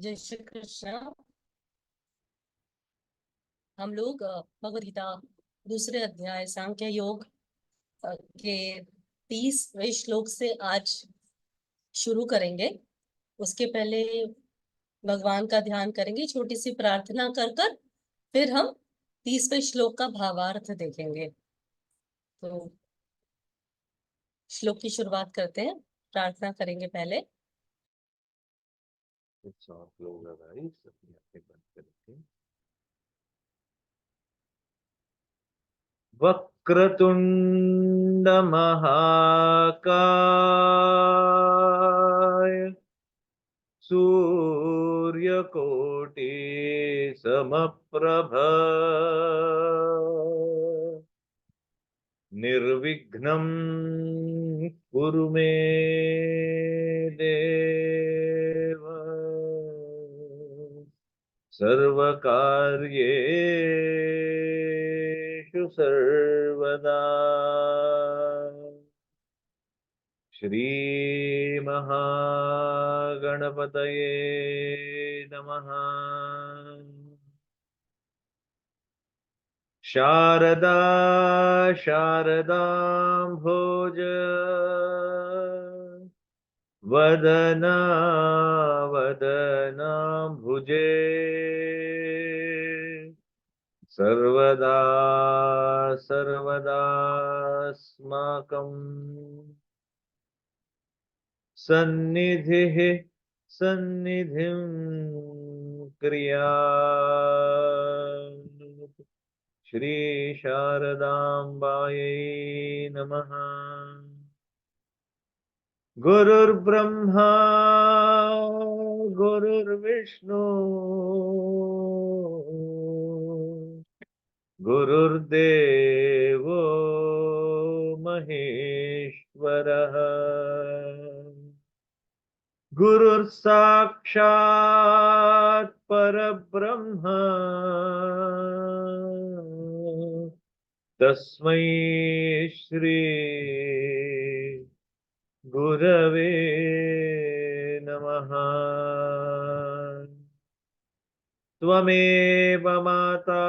जय श्री कृष्ण। हम लोग भगवद गीता दूसरे अध्याय सांख्य योग के 30वें श्लोक से आज शुरू करेंगे। उसके पहले भगवान का ध्यान करेंगे, छोटी सी प्रार्थना कर कर फिर हम 30वें श्लोक का भावार्थ देखेंगे। तो श्लोक की शुरुआत करते हैं, प्रार्थना करेंगे पहले। आप लोग भाई सभी आंखें बंद करके वक्रतुंड महाकाय सूर्यकोटि समप्रभ निर्विघ्नं कुरु मे देव सर्वकार्येषु सर्वदा। श्री महागणपतये नमः। शारदा शारदाम्भोज वदना वदनाम्भुजे सर्वदा सर्वदास्माकं सन्निधिः सन्निधिं क्रियात्। श्री शारदाम्बायै नमः। गुरुर्ब्रह्मा गुरुर्विष्णु गुरुर्देवो महेश्वरः गुरुर्साक्षात् परब्रह्म तस्मै श्री गुरवे नमः। त्वमेव माता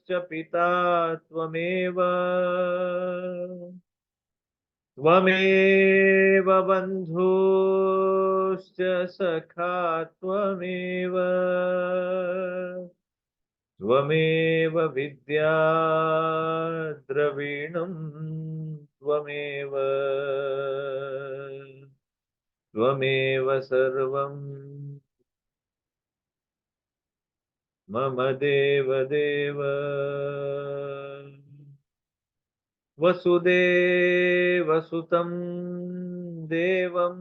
च पिता त्वमेव त्वमेव बन्धुश्च सखा त्वमेव त्वमेव विद्या द्रविणं त्वमेव त्वमेव सर्वं मम देवदेव। वसुदेवसुतं देवं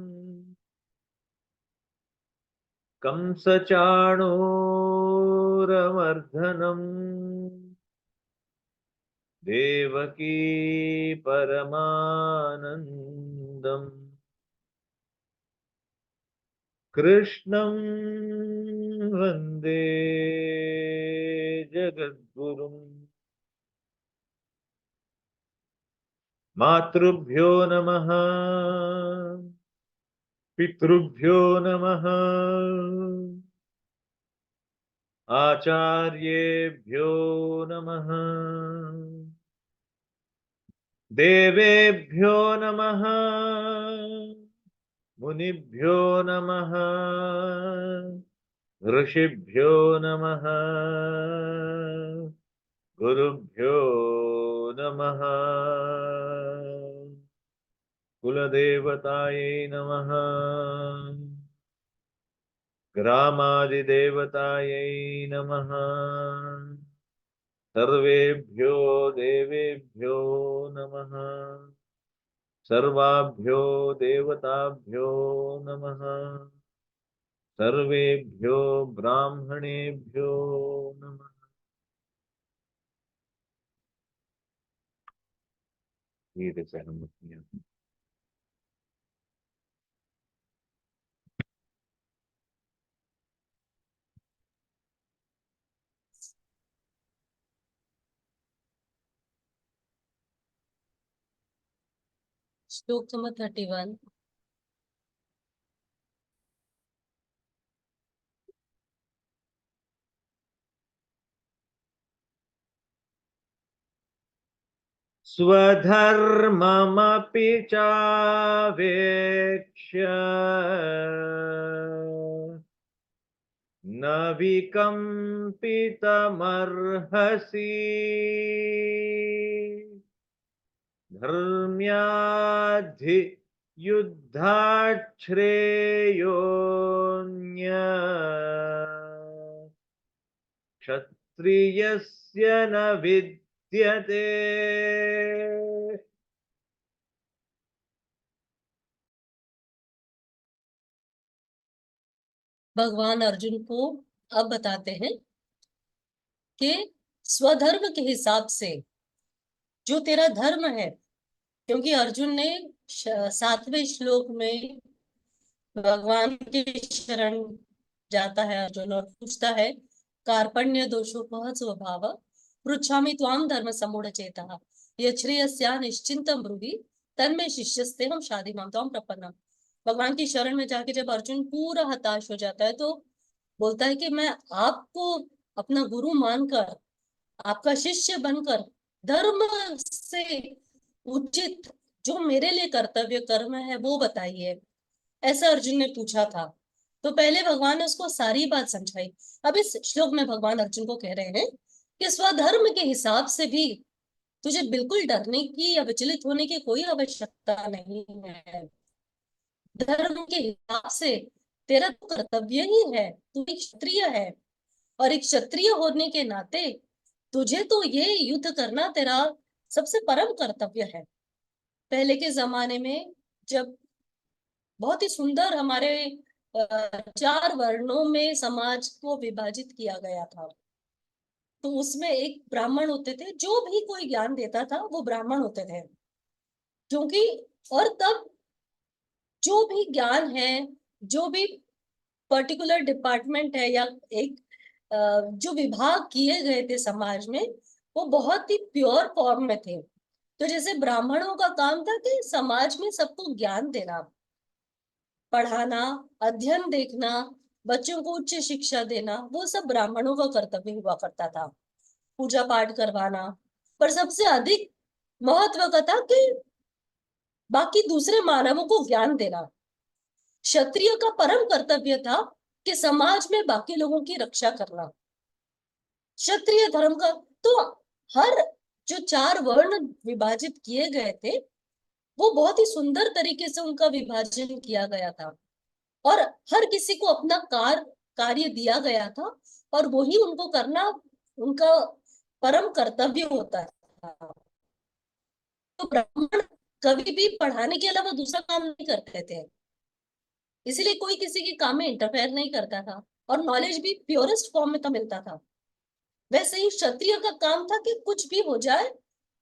कंसचाणूरमर्दनम् देवकी परमानन्दम् कृष्णं वन्दे जगद्गुरुम्। मातृभ्यो नमः पितृभ्यो नमः आचार्येभ्यो नमः देवेभ्यो नमः मुनिभ्यो नमः ऋषिभ्यो नमः गुरुभ्यो नमः कुलदेवतायै नमः ग्रामादिदेवतायै नमः सर्वेभ्यो देवेभ्यो नमः सर्वाभ्यो देवताभ्यो नमः सर्वेभ्यो ब्राह्मणेभ्यो नमः। धीरे से हम श्लोक नंबर 31। स्वधर्ममपि चावेक्ष्य न विकम्पितमर्हसि धर्म्याद्धि युद्धात् श्रेयोऽन्य क्षत्रियस्य न विद्यते। भगवान अर्जुन को अब बताते हैं कि स्वधर्म के हिसाब से जो तेरा धर्म है, क्योंकि अर्जुन ने 7वें श्लोक में भगवान के शरण जाता है अर्जुन और पूछता है, कार्पण्य दोषोपहत स्वभाव पृच्छामि त्वाम धर्म समूढ़ चेतः यच्छ्रेयस्या निश्चिंतम ब्रूहि तन्मे शिष्यस्ते हम शादी माम त्वाम प्रपन्नम। भगवान की शरण में जाके जब अर्जुन पूरा हताश हो जाता है तो बोलता है कि मैं आपको अपना गुरु मानकर, आपका शिष्य बनकर धर्म से उचित जो मेरे लिए कर्तव्य कर्म है वो बताइए, ऐसा अर्जुन ने पूछा था। तो पहले भगवान ने उसको सारी बात समझाई। अब इस श्लोक में भगवान अर्जुन को कह रहे हैं कि स्वधर्म के हिसाब से भी तुझे बिल्कुल डरने की या विचलित होने की कोई आवश्यकता नहीं है। धर्म के हिसाब से तेरा तो कर्तव्य ही है, तू एक क्षत्रिय है और एक क्षत्रिय होने के नाते तुझे तो ये युद्ध करना तेरा सबसे परम कर्तव्य है। पहले के जमाने में जब बहुत ही सुंदर हमारे 4 वर्णों में समाज को विभाजित किया गया था, तो उसमें एक ब्राह्मण होते थे, जो भी कोई ज्ञान देता था वो ब्राह्मण होते थे। क्योंकि और तब जो भी ज्ञान है, जो भी पर्टिकुलर डिपार्टमेंट है या एक जो विभाग किए गए थे समाज में, वो बहुत ही प्योर फॉर्म में थे। तो जैसे ब्राह्मणों का काम था कि समाज में सबको ज्ञान देना, पढ़ाना, अध्ययन देखना, बच्चों को उच्च शिक्षा देना, वो सब ब्राह्मणों का कर्तव्य हुआ करता था। पूजा पाठ करवाना, पर सबसे अधिक महत्व का था कि बाकी दूसरे मानवों को ज्ञान देना। क्षत्रिय का परम कर्तव्य था कि समाज में बाकी लोगों की रक्षा करना। क्षत्रिय धर्म का तो हर जो 4 वर्ण विभाजित किए गए थे वो बहुत ही सुंदर तरीके से उनका विभाजन किया गया था और हर किसी को अपना कार्य दिया गया था और वही उनको करना उनका परम कर्तव्य होता था। तो ब्राह्मण कभी भी पढ़ाने के अलावा दूसरा काम नहीं करते थे, इसलिए कोई किसी के काम में इंटरफेयर नहीं करता था और नॉलेज भी प्योरेस्ट फॉर्म में तो मिलता था। वैसे ही क्षत्रिय का काम था कि कुछ भी हो जाए,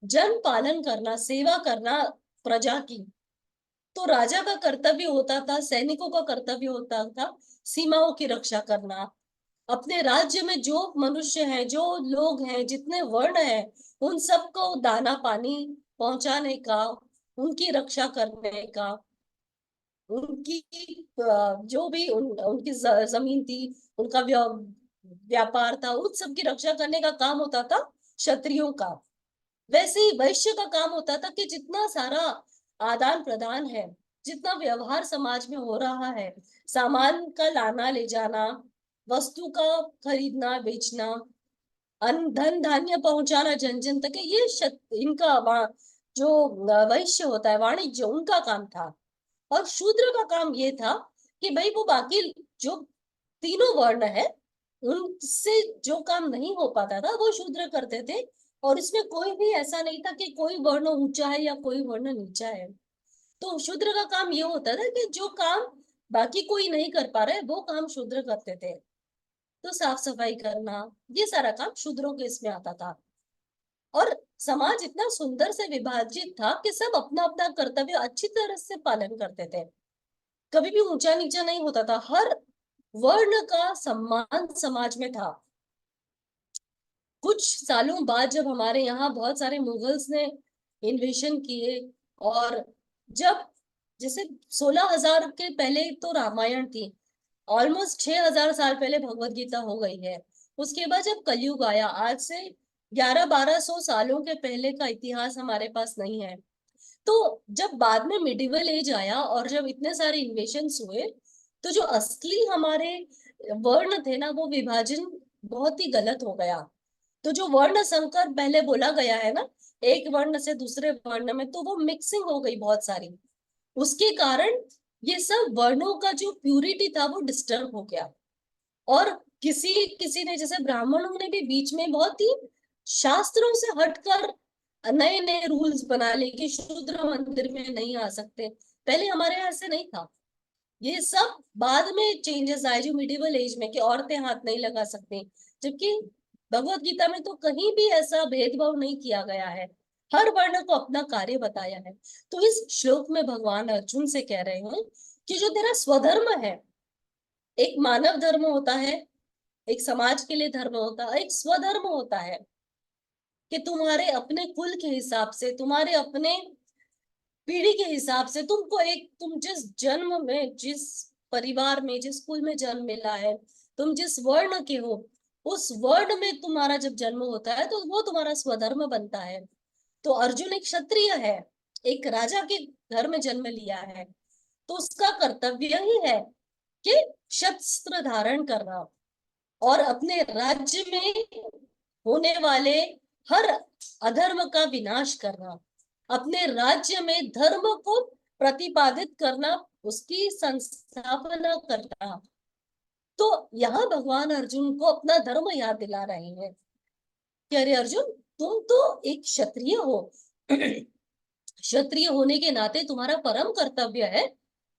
जन पालन करना, सेवा करना प्रजा की। तो राजा का कर्तव्य होता था, सैनिकों का कर्तव्य होता था सीमाओं की रक्षा करना। अपने राज्य में जो मनुष्य हैं, जो लोग हैं, जितने वर्ण हैं, उन सबको दाना पानी पहुंचाने का, उनकी रक्षा करने का, उनकी जो भी उनकी जमीन थी, उनका व्यापार था, उन सब की रक्षा करने का काम होता था क्षत्रियों का। वैसे ही वैश्य का काम होता था कि जितना सारा आदान प्रदान है, जितना व्यवहार समाज में हो रहा है, सामान का लाना ले जाना, वस्तु का खरीदना बेचना, अन्न धन धान्य पहुंचाना जन जन तक, ये इनका जो वैश्य होता है वाणिज्य, उनका काम था। और शूद्र का काम ये था कि भाई वो बाकी जो तीनों वर्ण है उनसे जो काम नहीं हो पाता था वो शूद्र करते थे। और इसमें कोई भी ऐसा नहीं था कि कोई वर्ण ऊंचा है या कोई वर्ण नीचा है। तो शूद्र का काम ये होता था कि जो काम बाकी कोई नहीं कर पा रहे वो काम शूद्र करते थे। तो साफ सफाई करना, ये सारा काम शूद्रों के इसमें आता था। और समाज इतना सुंदर से विभाजित था कि सब अपना अपना कर्तव्य अच्छी तरह से पालन करते थे, कभी भी ऊंचा नीचा नहीं होता था, हर वर्ण का सम्मान समाज में था। कुछ सालों बाद जब हमारे यहाँ बहुत सारे मुगल्स ने इन्वेशन किए और जब जैसे 16,000 के पहले तो रामायण थी, ऑलमोस्ट 6,000 साल पहले भगवत गीता हो गई है। उसके बाद जब कलयुग आया, आज से 1100-1200 सालों के पहले का इतिहास हमारे पास नहीं है। तो जब बाद में मिडिवल एज आया और जब इतने सारे इन्वेशंस हुए, तो जो असली हमारे वर्ण थे ना, वो विभाजन बहुत ही गलत हो गया। तो जो वर्ण संकर पहले बोला गया है ना, एक वर्ण से दूसरे वर्ण में, तो वो मिक्सिंग हो गई बहुत सारी। उसके कारण ये सब वर्णों का जो प्यूरिटी था वो डिस्टर्ब हो गया। और किसी किसी ने, जैसे ब्राह्मणों ने भी बीच में बहुत ही शास्त्रों से हटकर नए नए रूल्स बना लिए कि शूद्र मंदिर में नहीं आ सकते। पहले हमारे यहाँ ऐसे नहीं था। ये सब बाद में चेंजेस आए, जो मिडिवल एज में, कि औरतें हाथ नहीं लगा सकती। जबकि भगवत गीता में तो कहीं भी ऐसा भेदभाव नहीं किया गया है, हर वर्ण को अपना कार्य बताया है। तो इस श्लोक में भगवान अर्जुन से कह रहे हैं कि जो तेरा स्वधर्म है, एक मानव धर्म होता है, एक समाज के लिए धर्म होता है, एक स्वधर्म होता है कि तुम्हारे अपने कुल के हिसाब से, तुम्हारे अपने पीढ़ी के हिसाब से, तुमको एक, तुम जिस जन्म में, जिस परिवार में, जिस कुल में जन्म मिला है, तुम जिस वर्ण के हो, उस वर्ण में तुम्हारा जब जन्म होता है तो वो तुम्हारा स्वधर्म बनता है। तो अर्जुन एक क्षत्रिय है, एक राजा के घर में जन्म लिया है, तो उसका कर्तव्य ही है कि शस्त्र धारण करना और अपने राज्य में होने वाले हर अधर्म का विनाश करना, अपने राज्य में धर्म को प्रतिपादित करना, उसकी संस्थापना करना। तो यहाँ भगवान अर्जुन को अपना धर्म याद दिला रहे हैं कि अरे अर्जुन, तुम तो एक क्षत्रिय हो। क्षत्रिय होने के नाते तुम्हारा परम कर्तव्य है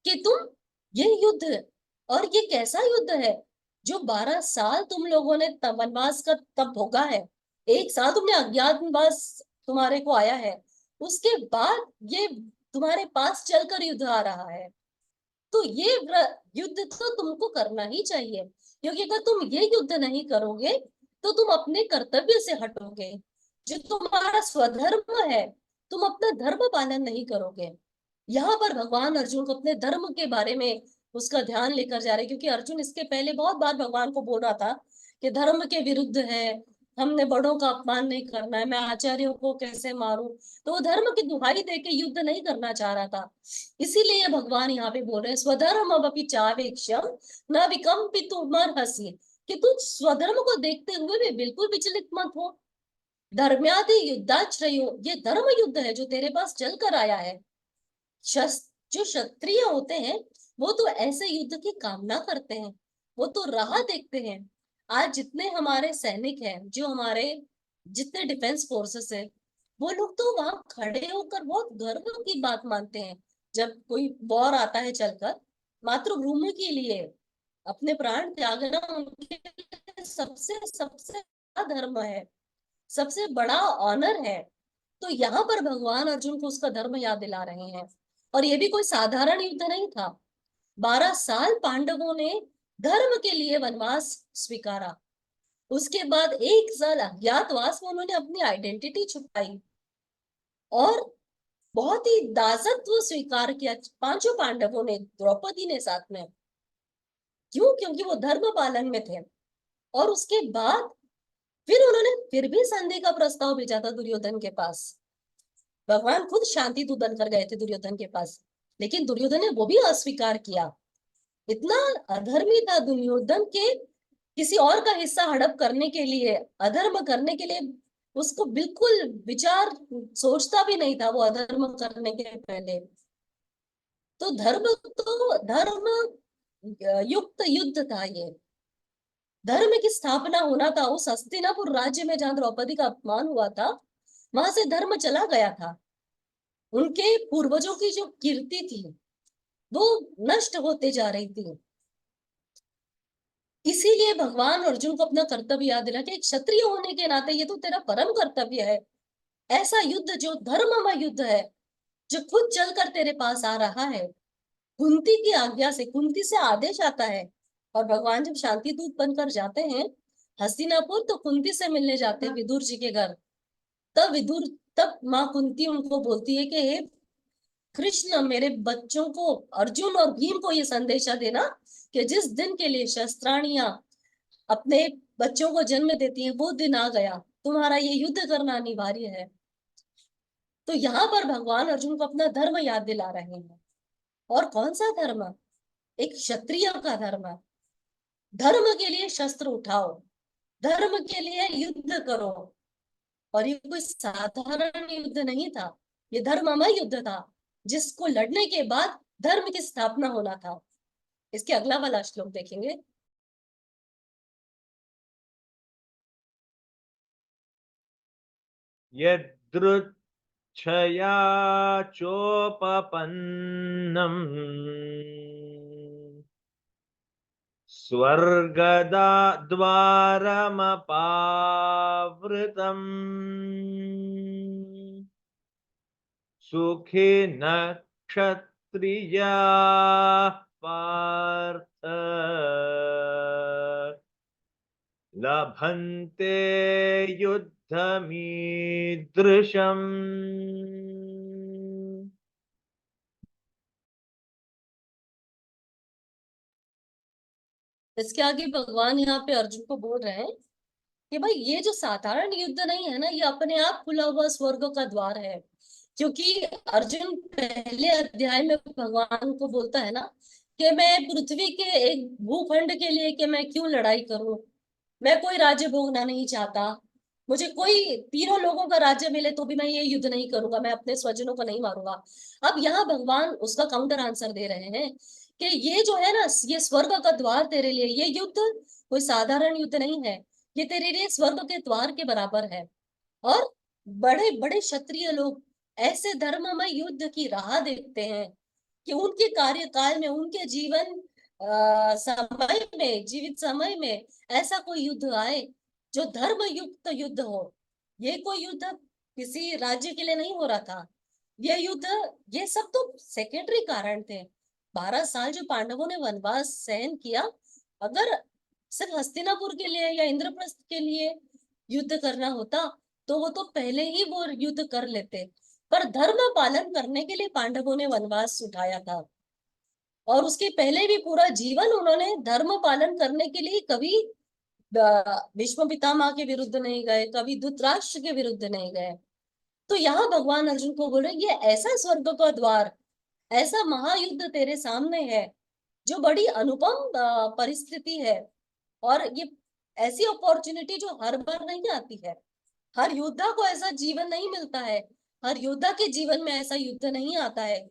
कि तुम ये युद्ध, और ये कैसा युद्ध है जो 12 साल तुम लोगों ने वनवास का तब भोगा है। एक साल तुमने अज्ञातवास तुम्हारे को आया है, उसके बाद ये तुम्हारे पास चलकर युद्ध आ रहा है। तो ये युद्ध तो तुमको करना ही चाहिए, क्योंकि अगर तुम ये युद्ध नहीं करोगे तो तुम अपने कर्तव्य से हटोगे। जो तुम्हारा स्वधर्म है, तुम अपना धर्म पालन नहीं करोगे। यहाँ पर भगवान अर्जुन को अपने धर्म के बारे में उसका ध्यान लेकर जा रहे, क्योंकि अर्जुन इसके पहले बहुत बार भगवान को बोल रहा था कि धर्म के विरुद्ध है, हमने बड़ों का अपमान नहीं करना है, मैं आचार्यों को कैसे मारूं। तो वो धर्म की दुहाई दे के युद्ध नहीं करना चाह रहा था। इसीलिए भगवान यहाँ पे बोल रहे हैं, स्वधर्म अपि चावेक्षम न विकम्पितुमर्हसि, कि तुम स्वधर्म को देखते हुए भी बिल्कुल विचलित मत हो। धर्म्यादि युद्धाश्रयो, ये धर्म युद्ध है जो तेरे पास चल कर आया है। जो क्षत्रिय होते हैं वो तो ऐसे युद्ध की कामना करते हैं, वो तो राह देखते हैं। आज जितने हमारे सैनिक हैं, जो हमारे जितने डिफेंस फोर्सेस है, वो लोग तो वहां खड़े होकर बहुत गर्व की बात मानते हैं। जब कोई वॉर आता है चलकर, मातृभूमि के लिए अपने प्राण त्यागना उनके लिए सबसे सबसे बड़ा धर्म है, सबसे बड़ा ऑनर है। तो यहाँ पर भगवान अर्जुन को उसका धर्म याद दिला रहे हैं। और ये भी कोई साधारण युद्ध नहीं था। 12 साल पांडवों ने धर्म के लिए वनवास स्वीकारा, उसके बाद 1 साल अज्ञातवास में उन्होंने अपनी आइडेंटिटी छुपाई और बहुत ही दासत्व स्वीकार किया, पांचों पांडवों ने, द्रौपदी ने साथ में। क्यों? क्योंकि वो धर्म पालन में थे। और उसके बाद फिर उन्होंने फिर भी संधि का प्रस्ताव भेजा था दुर्योधन के पास। भगवान खुद शांति दूत बनकर गए थे दुर्योधन के पास, लेकिन दुर्योधन ने वो भी अस्वीकार किया। इतना अधर्मी था दुर्योधन के, किसी और का हिस्सा हड़प करने के लिए, अधर्म करने के लिए उसको बिल्कुल विचार सोचता भी नहीं था वो अधर्म करने के पहले। तो धर्म युक्त युद्ध था ये। धर्म की स्थापना होना था उस हस्तिनापुर राज्य में जहां द्रौपदी का अपमान हुआ था, वहां से धर्म चला गया था। उनके पूर्वजों की जो कीर्ति थी वो नष्ट होते जा रही थी। इसीलिए भगवान अर्जुन को अपना कर्तव्य याद दिला कि एक क्षत्रिय होने के नाते ये तो तेरा परम कर्तव्य है। ऐसा युद्ध जो धर्ममय युद्ध है, जो खुद चलकर तेरे पास आ रहा है, कुंती की आज्ञा से, कुंती से आदेश आता है। और भगवान जब शांति दूत बनकर जाते हैं हस्तिनापुर, तो कुंती से मिलने जाते हैं विदुर जी के घर। तब विदुर, तब माँ कुंती उनको बोलती है कि हे कृष्ण, मेरे बच्चों को, अर्जुन और भीम को ये संदेशा देना कि जिस दिन के लिए शस्त्राणियां अपने बच्चों को जन्म देती हैं वो दिन आ गया। तुम्हारा ये युद्ध करना अनिवार्य है। तो यहाँ पर भगवान अर्जुन को अपना धर्म याद दिला रहे हैं। और कौन सा धर्म? एक क्षत्रिय का धर्म। धर्म के लिए शस्त्र उठाओ, धर्म के लिए युद्ध करो। और ये कोई साधारण युद्ध नहीं था, ये धर्ममय युद्ध था, जिसको लड़ने के बाद धर्म की स्थापना होना था। इसके अगला वाला श्लोक देखेंगे। यदृच्छया चोपपन्नम् स्वर्गदा द्वारमपावृतम् सुखिन क्षत्रियाः पार्थ लभन्ते युद्धमीदृशम्। इसके आगे भगवान यहाँ पे अर्जुन को बोल रहे हैं कि भाई ये जो साधारण युद्ध नहीं है ना, ये अपने आप खुला हुआ स्वर्ग का द्वार है। क्योंकि अर्जुन पहले अध्याय में भगवान को बोलता है ना कि मैं पृथ्वी के एक भूखंड के लिए कि मैं क्यों लड़ाई करूं, मैं कोई राज्य भोगना नहीं चाहता, मुझे कोई तीनों लोगों का राज्य मिले तो भी मैं ये युद्ध नहीं करूंगा, मैं अपने स्वजनों को नहीं मारूंगा। अब यहाँ भगवान उसका काउंटर आंसर दे रहे हैं कि ये जो है ना, ये स्वर्ग का द्वार तेरे लिए, ये युद्ध कोई साधारण युद्ध नहीं है, ये तेरे लिए स्वर्ग के द्वार के बराबर है। और बड़े बड़े क्षत्रिय लोग ऐसे धर्ममय युद्ध की राह देखते हैं कि उनके कार्यकाल में, उनके जीवन समय में, जीवित समय में ऐसा कोई युद्ध आए जो धर्म युक्त युद्ध हो। ये कोई युद्ध किसी राज्य के लिए नहीं हो रहा था, ये युद्ध, ये सब तो सेकेंडरी कारण थे। 12 साल जो पांडवों ने वनवास सहन किया, अगर सिर्फ हस्तिनापुर के लिए या इंद्रप्रस्थ के लिए युद्ध करना होता तो वो तो पहले ही वो युद्ध कर लेते। पर धर्म पालन करने के लिए पांडवों ने वनवास उठाया था, और उसके पहले भी पूरा जीवन उन्होंने धर्म पालन करने के लिए कभी भीष्म पितामह के विरुद्ध नहीं गए, कभी धृतराष्ट्र के विरुद्ध नहीं गए। तो यहाँ भगवान अर्जुन को बोले ये ऐसा स्वर्ग का द्वार, ऐसा महायुद्ध तेरे सामने है जो बड़ी अनुपम परिस्थिति है। और ये ऐसी अपॉर्चुनिटी जो हर बार नहीं आती है, हर योद्धा को ऐसा जीवन नहीं मिलता है, हर योद्धा के जीवन में ऐसा युद्ध नहीं आता है।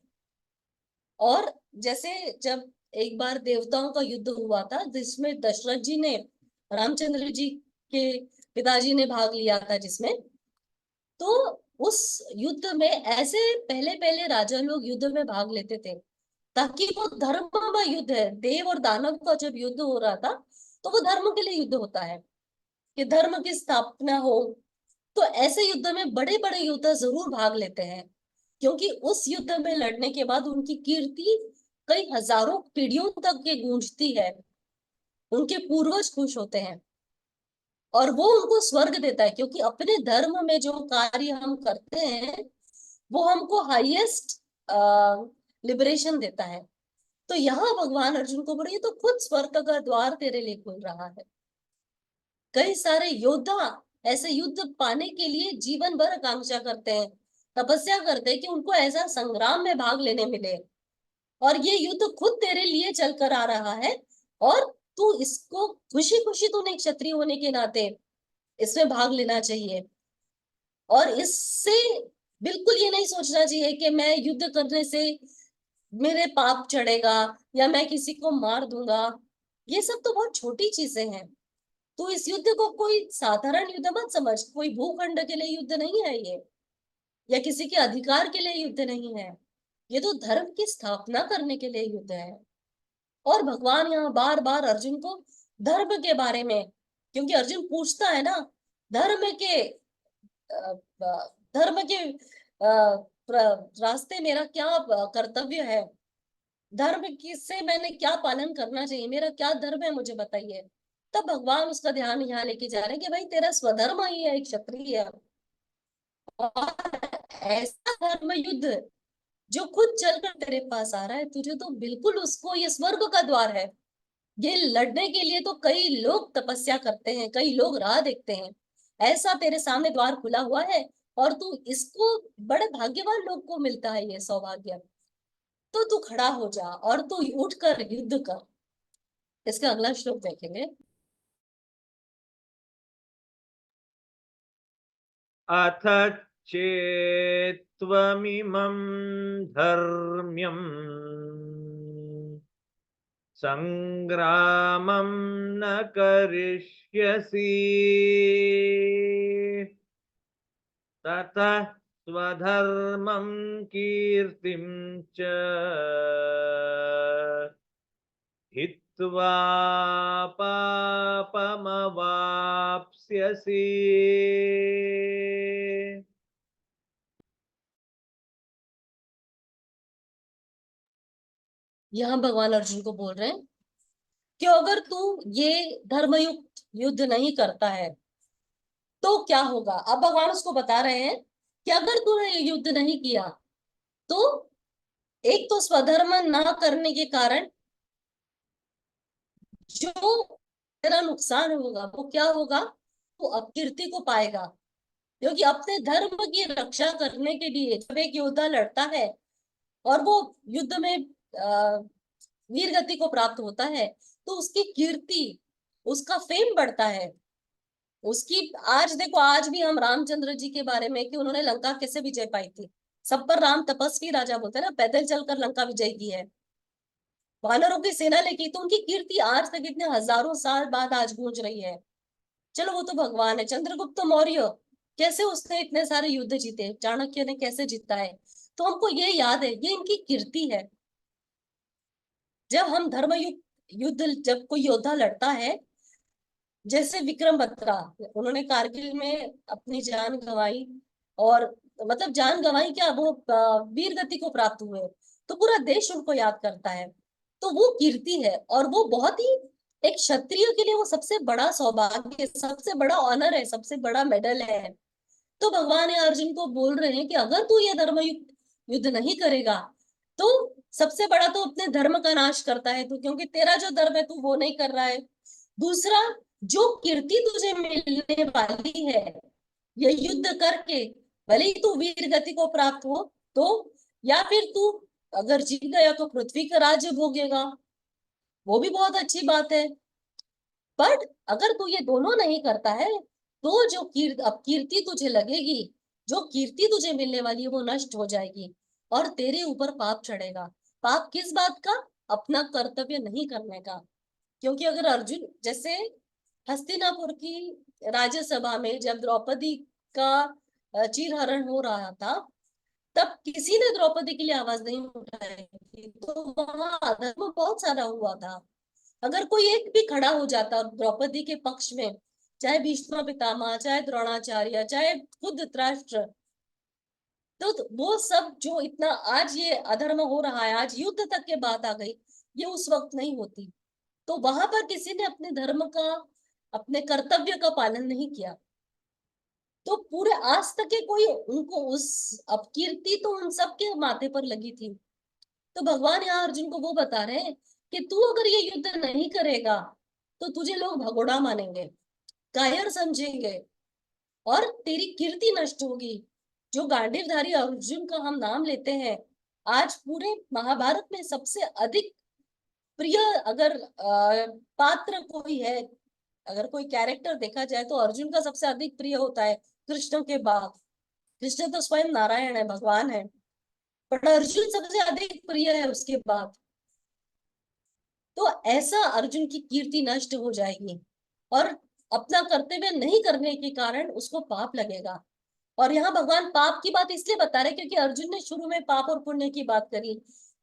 और जैसे जब एक बार देवताओं का युद्ध हुआ था जिसमें दशरथ जी ने, रामचंद्र जी के पिताजी ने भाग लिया था जिसमें, तो उस युद्ध में ऐसे पहले पहले राजा लोग युद्ध में भाग लेते थे ताकि वो धर्ममय युद्ध है, देव और दानव का जब युद्ध हो रहा था तो वो धर्म के लिए युद्ध होता है कि धर्म की स्थापना हो। तो ऐसे युद्ध में बड़े बड़े योद्धा जरूर भाग लेते हैं, क्योंकि उस युद्ध में लड़ने के बाद उनकी कीर्ति कई हजारों पीढ़ियों तक के गूंजती है, उनके पूर्वज खुश होते हैं और वो उनको स्वर्ग देता है। क्योंकि अपने धर्म में जो कार्य हम करते हैं वो हमको हाईएस्ट लिबरेशन देता है। तो यहाँ भगवान अर्जुन को बोले ये तो खुद स्वर्ग का द्वार तेरे लिए खुल रहा है। कई सारे योद्धा ऐसे युद्ध पाने के लिए जीवन भर आकांक्षा करते हैं, तपस्या करते हैं कि उनको ऐसा संग्राम में भाग लेने मिले, और ये युद्ध खुद तेरे लिए चल कर आ रहा है। और तू इसको खुशी खुशी, तूने क्षत्रिय होने के नाते इसमें भाग लेना चाहिए। और इससे बिल्कुल ये नहीं सोचना चाहिए कि मैं युद्ध करने से मेरे पाप चढ़ेगा या मैं किसी को मार दूंगा। ये सब तो बहुत छोटी चीजें हैं। तो इस युद्ध को कोई साधारण युद्ध मत समझ, कोई भूखंड के लिए युद्ध नहीं है ये, या किसी के अधिकार के लिए युद्ध नहीं है, ये तो धर्म की स्थापना करने के लिए युद्ध है। और भगवान यहाँ बार बार अर्जुन को धर्म के बारे में, क्योंकि अर्जुन पूछता है ना, धर्म के धर्म के रास्ते मेरा क्या कर्तव्य है, धर्म किससे मैंने क्या पालन करना चाहिए, मेरा क्या धर्म है मुझे बताइए। तब भगवान उसका ध्यान यहाँ लेके जा रहे हैं कि भाई तेरा स्वधर्म ही है एक क्षत्रिय, और ऐसा धर्म युद्ध जो खुद चलकर तेरे पास आ रहा है, तुझे तो बिल्कुल उसको, ये स्वर्ग का द्वार है। ये लड़ने के लिए तो कई लोग तपस्या करते हैं, कई लोग राह देखते हैं, ऐसा तेरे सामने द्वार खुला हुआ है और तू इसको, बड़े भाग्यवान लोग को मिलता है ये सौभाग्य। तो तू खड़ा हो जा और तू उठकर युद्ध कर। इसका अगला श्लोक देखेंगे। अथ चेत्त्वमिमं धर्म्यम् संग्रामं न करिष्यसि ततः स्वधर्मं कीर्तिं च हित्वा पापमवाप्स्यसि। यहाँ भगवान अर्जुन को बोल रहे हैं कि अगर तू ये धर्मयुक्त युद्ध नहीं करता है तो क्या होगा। अब भगवान उसको बता रहे हैं कि अगर तूने ये युद्ध नहीं किया तो एक तो स्वधर्म ना करने के कारण जो तेरा नुकसान होगा वो क्या होगा, तो अपकीर्ति को पाएगा। क्योंकि अपने धर्म की रक्षा करने के लिए जब एक योद्धा लड़ता है और वो युद्ध में वीर गति को प्राप्त होता है तो उसकी कीर्ति, उसका फेम बढ़ता है। उसकी आज देखो, आज भी हम रामचंद्र जी के बारे में कि उन्होंने लंका कैसे विजय पाई थी, सब पर राम तपस्वी राजा बोलते हैं ना, पैदल चलकर लंका विजय की है, वानरों की सेना लेके, तो उनकी कीर्ति आज तक इतने हजारों साल बाद आज गूंज रही है। चलो वो तो भगवान है। चंद्रगुप्त मौर्य, कैसे उसने इतने सारे युद्ध जीते, चाणक्य ने कैसे जीता है, तो हमको ये याद है, ये इनकी कीर्ति है। जब हम धर्म युद्ध, जब कोई योद्धा लड़ता है, जैसे विक्रम बत्रा, उन्होंने कारगिल में अपनी जान गंवाई, और मतलब जान गंवाई क्या, वो वीर गति को प्राप्त हुए, तो पूरा देश उनको याद करता है। तो वो कीर्ति है, और वो बहुत ही, एक क्षत्रिय के लिए वो सबसे बड़ा सौभाग्य, सबसे बड़ा ऑनर है, सबसे बड़ा मेडल है। तो भगवान अर्जुन को बोल रहे हैं कि अगर तू ये धर्म युद्ध नहीं करेगा तो सबसे बड़ा तो अपने धर्म का नाश करता है तू, क्योंकि तेरा जो धर्म है तू वो नहीं कर रहा है। दूसरा, जो कीर्ति तुझे मिलने वाली है ये युद्ध करके, भले ही तू वीर गति को प्राप्त हो, तो या फिर तू अगर जीत गया तो पृथ्वी का राज्य भोगेगा, वो भी बहुत अच्छी बात है। बट अगर तू ये दोनों नहीं करता है तो जो अब कीर्ति तुझे लगेगी, जो कीर्ति तुझे मिलने वाली है वो नष्ट हो जाएगी और तेरे ऊपर पाप चढ़ेगा। पाप किस बात का? अपना कर्तव्य नहीं करने का। क्योंकि अगर अर्जुन, जैसे हस्तिनापुर की राज्यसभा में जब द्रौपदी का चीरहरण हो रहा था, तब किसी ने द्रौपदी के लिए आवाज नहीं उठाई थी, तो वहां अधर्म बहुत सारा हुआ था। अगर कोई एक भी खड़ा हो जाता द्रौपदी के पक्ष में, चाहे भीष्म पितामह, चाहे द्रोणाचार्य, चाहे खुद धृतराष्ट्र, तो वो सब जो इतना आज ये अधर्म हो रहा है, आज युद्ध तक के बात आ गई, ये उस वक्त नहीं होती। तो वहां पर किसी ने अपने धर्म का, अपने कर्तव्य का पालन नहीं किया, तो पूरे आज तक के कोई उनको उस अपकीर्ति तो उन सबके माथे पर लगी थी। तो भगवान यहाँ अर्जुन को वो बता रहे हैं कि तू अगर ये युद्ध नहीं करेगा तो तुझे लोग भगोड़ा मानेंगे, कायर समझेंगे, और तेरी कीर्ति नष्ट होगी। जो गांडीवधारी अर्जुन का हम नाम लेते हैं, आज पूरे महाभारत में सबसे अधिक प्रिय अगर पात्र कोई है, अगर कोई कैरेक्टर देखा जाए तो अर्जुन का सबसे अधिक प्रिय होता है कृष्ण के बाद। कृष्ण तो स्वयं नारायण है, भगवान है, बट अर्जुन सबसे अधिक प्रिय है उसके बाद। तो ऐसा अर्जुन की कीर्ति नष्ट हो जाएगी और अपना कर्तव्य नहीं करने के कारण उसको पाप लगेगा। और यहाँ भगवान पाप की बात इसलिए बता रहे क्योंकि अर्जुन ने शुरू में पाप और पुण्य की बात करी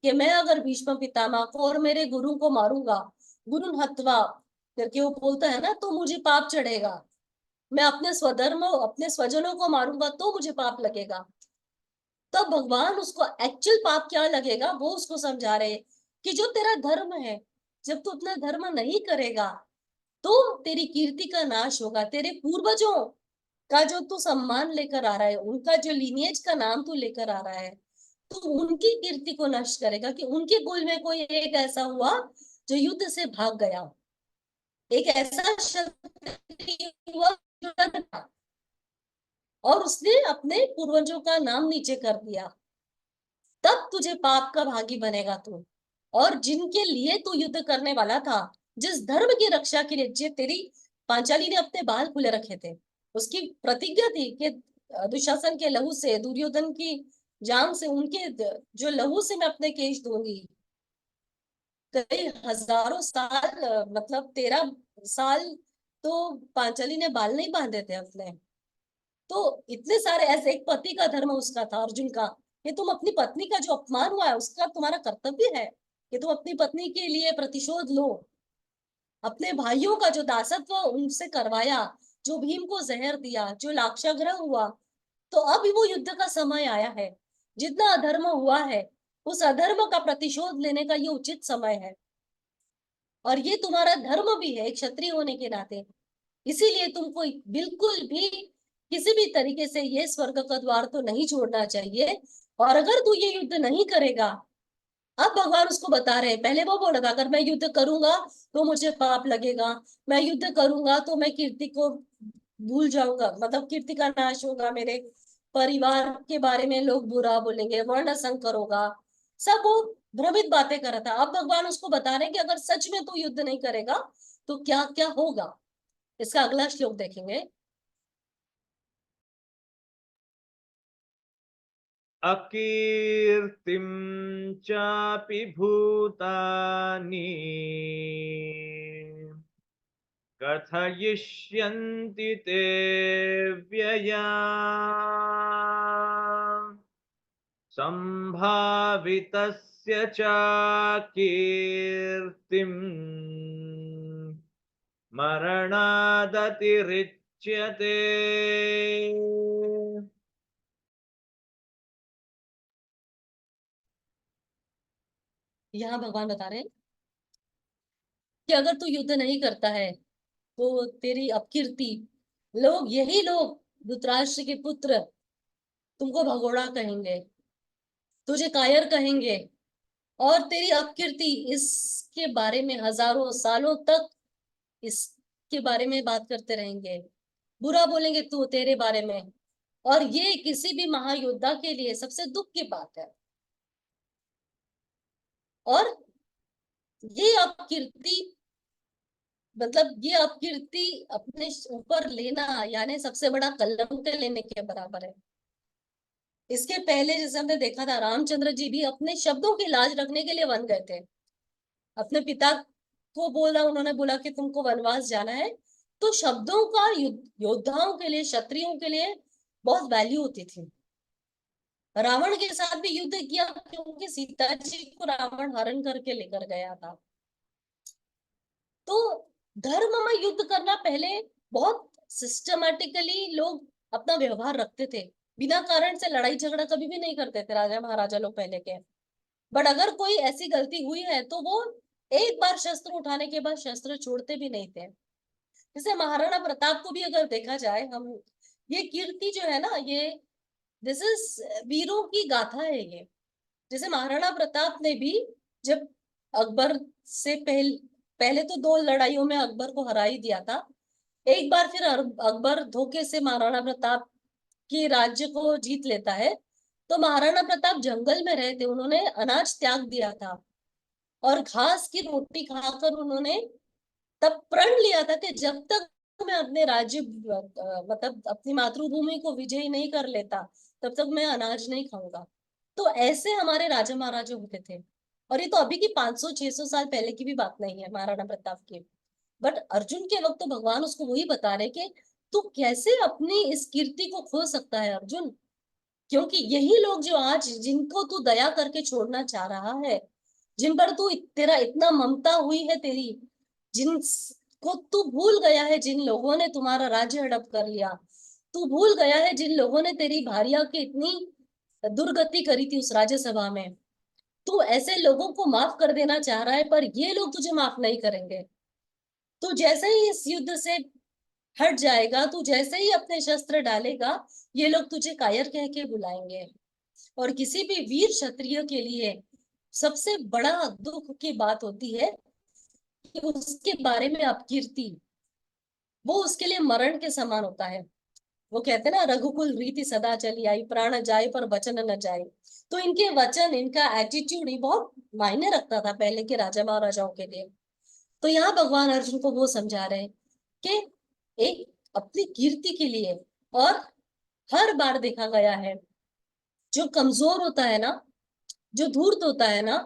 कि मैं अगर भीष्म पितामह को और मेरे गुरु को मारूंगा, गुरु हत्वा करके वो बोलता है ना, तो मुझे पाप चढ़ेगा। मैं अपने स्वधर्म, अपने स्वजनों को मारूंगा तो मुझे पाप लगेगा। तो भगवान उसको एक्चुअल पाप क्या लगेगा वो उसको समझा रहे कि जो तेरा धर्म है, जब तू अपना धर्म नहीं करेगा तो तेरी कीर्ति का नाश होगा। तेरे पूर्वजों का जो तू सम्मान लेकर आ रहा है, उनका जो लीनिएज का नाम तू लेकर आ रहा है, तो उनकी कीर्ति को नष्ट करेगा कि उनके कुल में कोई एक ऐसा हुआ जो युद्ध से भाग गया, एक ऐसा क्षत्रिय हुआ जो डरा था। और उसने अपने पूर्वजों का नाम नीचे कर दिया, तब तुझे पाप का भागी बनेगा तू। और जिनके लिए तू युद्ध करने वाला था, जिस धर्म की रक्षा के लिए, जे तेरी पांचाली ने अपने बाल खुले रखे थे, उसकी प्रतिज्ञा थी कि दुशासन के लहू से, दुर्योधन की जांग से, उनके जो लहू से मैं अपने केश धोऊंगी। कई हजारों साल, मतलब 13 साल तो पांचाली ने बाल नहीं बांधे थे अपने। तो इतने सारे ऐसे, एक पति का धर्म उसका था, अर्जुन का, कि तुम अपनी पत्नी का जो अपमान हुआ है उसका तुम्हारा कर्तव्य है कि तुम अपनी पत्नी के लिए प्रतिशोध लो। अपने भाइयों का जो दासत्व उनसे करवाया, जो भीम को जहर दिया, जो लाक्षाग्रह हुआ, तो अब वो युद्ध का समय आया है। जितना अधर्म हुआ है, उस अधर्म का प्रतिशोध लेने का ये उचित समय है। और ये तुम्हारा धर्म भी है एक क्षत्रिय होने के नाते। इसीलिए तुमको बिल्कुल भी किसी भी तरीके से ये स्वर्ग का द्वार तो नहीं छोड़ना चाहिए। और अगर तू ये युद्ध नहीं करेगा, अब भगवान उसको बता रहे हैं, पहले वो बोल रहा था अगर मैं युद्ध करूंगा तो मुझे पाप लगेगा, मैं युद्ध करूंगा तो मैं कीर्ति को भूल जाऊंगा, मतलब कीर्ति का नाश होगा, मेरे परिवार के बारे में लोग बुरा बोलेंगे, वर्ण संकर होगा, सब वो भ्रमित बातें कर रहा था। अब भगवान उसको बता रहे हैं कि अगर सच में तू युद्ध नहीं करेगा तो क्या क्या होगा। इसका अगला श्लोक देखेंगे। अकीर्तिं चापि भूतानि कथयिष्यन्ति ते व्यया सम्भावितस्य च कीर्तिम् मरणादतिरिच्यते। यहाँ भगवान बता रहे हैं कि अगर तू युद्ध नहीं करता है तो तेरी अपकीर्ति, लोग, यही लोग, धृतराष्ट्र के पुत्र, तुमको भगोड़ा कहेंगे, तुझे कायर कहेंगे, और तेरी अपकीर्ति, इसके बारे में हजारों सालों तक इसके बारे में बात करते रहेंगे, बुरा बोलेंगे तू तेरे बारे में। और ये किसी भी महायोद्धा के लिए सबसे दुख की बात है। और ये अपकीर्ति, मतलब ये अपकीर्ति अपने ऊपर लेना यानी सबसे बड़ा कलंक लेने के बराबर है। इसके पहले जैसे हमने देखा था, रामचंद्र जी भी अपने शब्दों की लाज रखने के लिए वन गए थे। अपने पिता को बोला, उन्होंने बोला कि तुमको वनवास जाना है, तो शब्दों का योद्धाओं के लिए, क्षत्रियों के लिए बहुत वैल्यू होती थी। रावण के साथ भी युद्ध किया क्योंकि सीता जी को रावण हरण करके लेकर गया था। तो धर्म में युद्ध करना पहले बहुत सिस्टमैटिकली लोग अपना व्यवहार रखते थे। बिना कारण से लड़ाई झगड़ा कभी भी नहीं करते थे राजा महाराजा लोग पहले के। बट अगर कोई ऐसी गलती हुई है तो वो एक बार शस्त्र उठाने के बाद शस्त्र छोड़ते भी नहीं थे। जैसे महाराणा प्रताप को भी अगर देखा जाए, हम, ये कीर्ति जो है ना, ये दिस इज वीरों की गाथा है ये। जैसे महाराणा प्रताप ने भी, जब अकबर से पहले तो 2 लड़ाइयों में अकबर को हरा ही दिया था। एक बार फिर अकबर धोखे से महाराणा प्रताप के राज्य को जीत लेता है। तो महाराणा प्रताप जंगल में रहे थे, उन्होंने अनाज त्याग दिया था और घास की रोटी खाकर उन्होंने तब प्रण लिया था कि जब तक मैं अपने राज्य, मतलब अपनी मातृभूमि को विजयी नहीं कर लेता, तब तक मैं अनाज नहीं खाऊंगा। तो ऐसे हमारे राजा महाराजा होते थे। और ये तो अभी की 500-600 साल पहले की भी बात नहीं है महाराणा प्रताप की। बट अर्जुन के वक्त तो भगवान उसको वही बता रहे कि तू कैसे अपनी इस कीर्ति को खो सकता है अर्जुन। क्योंकि यही लोग जो आज, जिनको तू दया करके छोड़ना चाह रहा है, जिन पर तू तेरा इतना ममता हुई है तेरी, जिन को तू भूल गया है, जिन लोगों ने तुम्हारा राज्य हड़प कर लिया, तू भूल गया है जिन लोगों ने तेरी भार्या की इतनी दुर्गति करी थी उस राज्यसभा में, तू ऐसे लोगों को माफ कर देना चाह रहा है, पर ये लोग तुझे माफ नहीं करेंगे। तू जैसे ही इस युद्ध से हट जाएगा, तू जैसे ही अपने शस्त्र डालेगा, ये लोग तुझे कायर कह के बुलाएंगे। और किसी भी वीर क्षत्रिय के लिए सबसे बड़ा दुख की बात होती है कि उसके बारे में अपकीर्ति, वो उसके लिए मरण के समान होता है। वो कहते हैं ना, रघुकुल रीति सदा चली आई, प्राण जाए पर वचन न जाए। तो इनके वचन, इनका एटीट्यूड ही बहुत मायने रखता था पहले के राजा महाराजाओं के लिए। तो यहाँ भगवान अर्जुन को वो समझा रहे हैं कि एक अपनी कीर्ति के लिए, और हर बार देखा गया है जो कमजोर होता है ना, जो धूर्त होता है ना,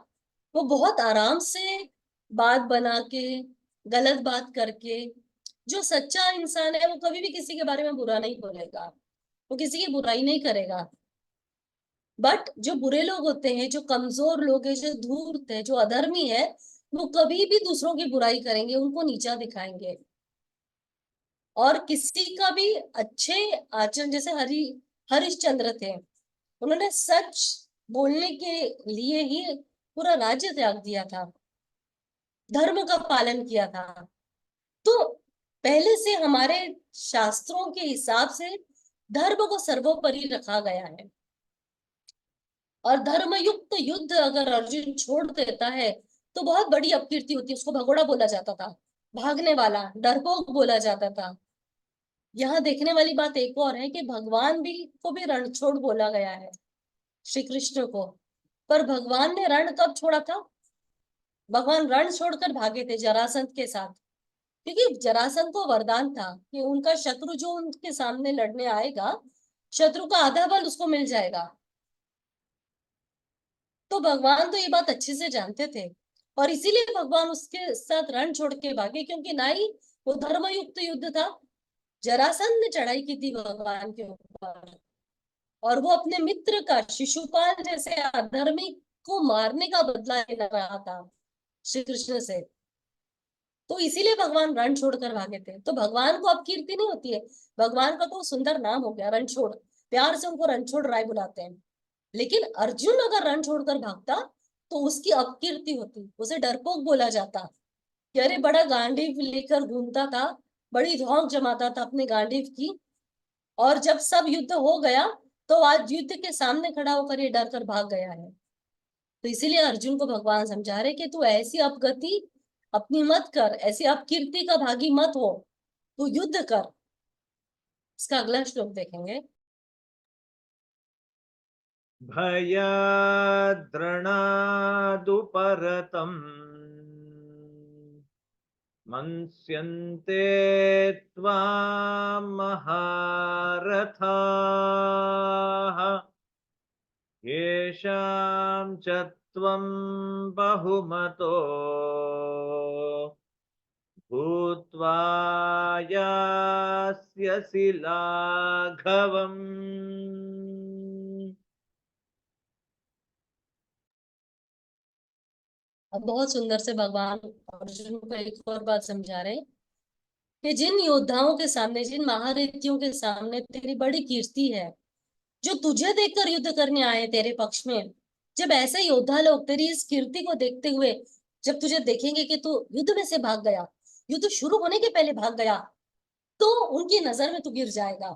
वो बहुत आराम से बात बना के, गलत बात करके, जो सच्चा इंसान है वो कभी भी किसी के बारे में बुरा नहीं बोलेगा, वो किसी की बुराई नहीं करेगा। बट जो बुरे लोग होते हैं, जो कमजोर लोग हैं, जो धूर्त है, जो अधर्मी है, वो कभी भी दूसरों की बुराई करेंगे, उनको नीचा दिखाएंगे। और किसी का भी अच्छे आचरण, जैसे हरिश्चंद्र थे, उन्होंने सच बोलने के लिए ही पूरा राज्य त्याग दिया था, धर्म का पालन किया था। तो पहले से हमारे शास्त्रों के हिसाब से धर्म को सर्वोपरि रखा गया है। और धर्मयुक्त युद्ध अगर अर्जुन छोड़ देता है तो बहुत बड़ी अपकीर्ति होती है, उसको भगोड़ा बोला जाता था, भागने वाला, डरपोक बोला जाता था। यहाँ देखने वाली बात एक और है कि भगवान भी को भी रणछोड़ बोला गया है, श्री कृष्ण को। पर भगवान ने रण कब छोड़ा था? भगवान रण छोड़कर भागे थे जरासंध के साथ, क्योंकि जरासंध को वरदान था कि उनका शत्रु जो उनके सामने लड़ने आएगा, शत्रु का आधा बल उसको मिल जाएगा। तो भगवान तो ये बात अच्छे से जानते थे, और इसीलिए भगवान उसके साथ रण छोड़ के भागे, क्योंकि ना ही वो धर्मयुक्त युद्ध था, जरासंध ने चढ़ाई की थी भगवान के ऊपर, और वो अपने मित्र का, शिशुपाल जैसे अधर्मी को मारने का बदला ले रहा था श्री कृष्ण से। तो इसीलिए भगवान रण छोड़कर भागे थे। तो भगवान को अब कीर्ति नहीं होती है, भगवान का तो सुंदर नाम हो गया रणछोड़, प्यार से उनको रणछोड़ राय बुलाते हैं। लेकिन अर्जुन अगर रण छोड़कर भागता तो उसकी अपकीर्ति होती, उसे डरपोक बोला जाता कि अरे बड़ा गांडीव लेकर घूमता था, बड़ी धौंक जमाता था अपने गांडीव की, और जब सब युद्ध हो गया तो आज युद्ध के सामने खड़ा होकर ये डर कर भाग गया है। तो इसीलिए अर्जुन को भगवान समझा रहे कि तू ऐसी अपगति अपनी मत कर, ऐसी अपकीर्ति का भागी मत हो, तू युद्ध कर। इसका अगला श्लोक देखेंगे। भयाद्रणादुपरतम् मन्स्यन्ते त्वां महारथाः येषां च त्वं बहुमतो भूत्वा यास्यसि लाघवम्। अब बहुत सुंदर से भगवान अर्जुन को एक और बात समझा रहे हैं कि जिन योद्धाओं के सामने, जिन महारथियों के सामने तेरी बड़ी कीर्ति है, जो तुझे देखकर युद्ध करने आए तेरे पक्ष में, जब ऐसे योद्धा लोग तेरी इस कीर्ति को देखते हुए जब तुझे देखेंगे कि तू युद्ध में से भाग गया, युद्ध शुरू होने के पहले भाग गया, तो उनकी नजर में तू गिर जाएगा,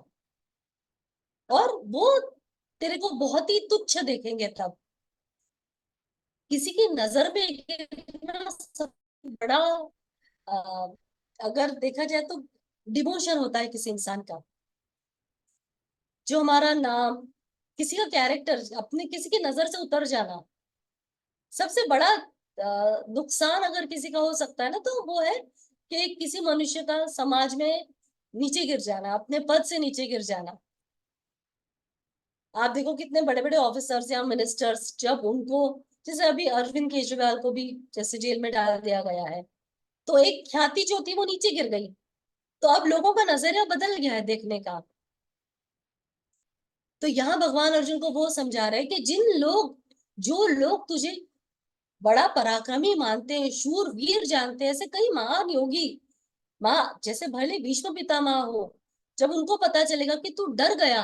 और वो तेरे को बहुत ही तुच्छ देखेंगे। तब किसी की नजर में गिरना सबसे बड़ा, अ, अगर देखा जाए तो, डिमोशन होता है किसी इंसान का। जो हमारा नाम, किसी का कैरेक्टर अपने किसी की नजर से उतर जाना, सबसे बड़ा नुकसान अगर किसी का हो सकता है ना, तो वो है कि किसी मनुष्य का समाज में नीचे गिर जाना, अपने पद से नीचे गिर जाना। आप देखो कितने बड़े बड़े ऑफिसर्स या मिनिस्टर्स, जब उनको, जैसे अभी अरविंद केजरीवाल को भी जैसे जेल में डाल दिया गया है, तो एक ख्याति जो थी वो नीचे गिर गई। तो अब लोगों का नजरिया बदल गया है देखने का। तो यहाँ भगवान अर्जुन को वो समझा रहे हैं कि जो लोग तुझे बड़ा पराक्रमी मानते हैं, शूर वीर जानते हैं, ऐसे कई महान योगी, माँ जैसे भले भीष्म पितामह हो, जब उनको पता चलेगा कि तू डर गया,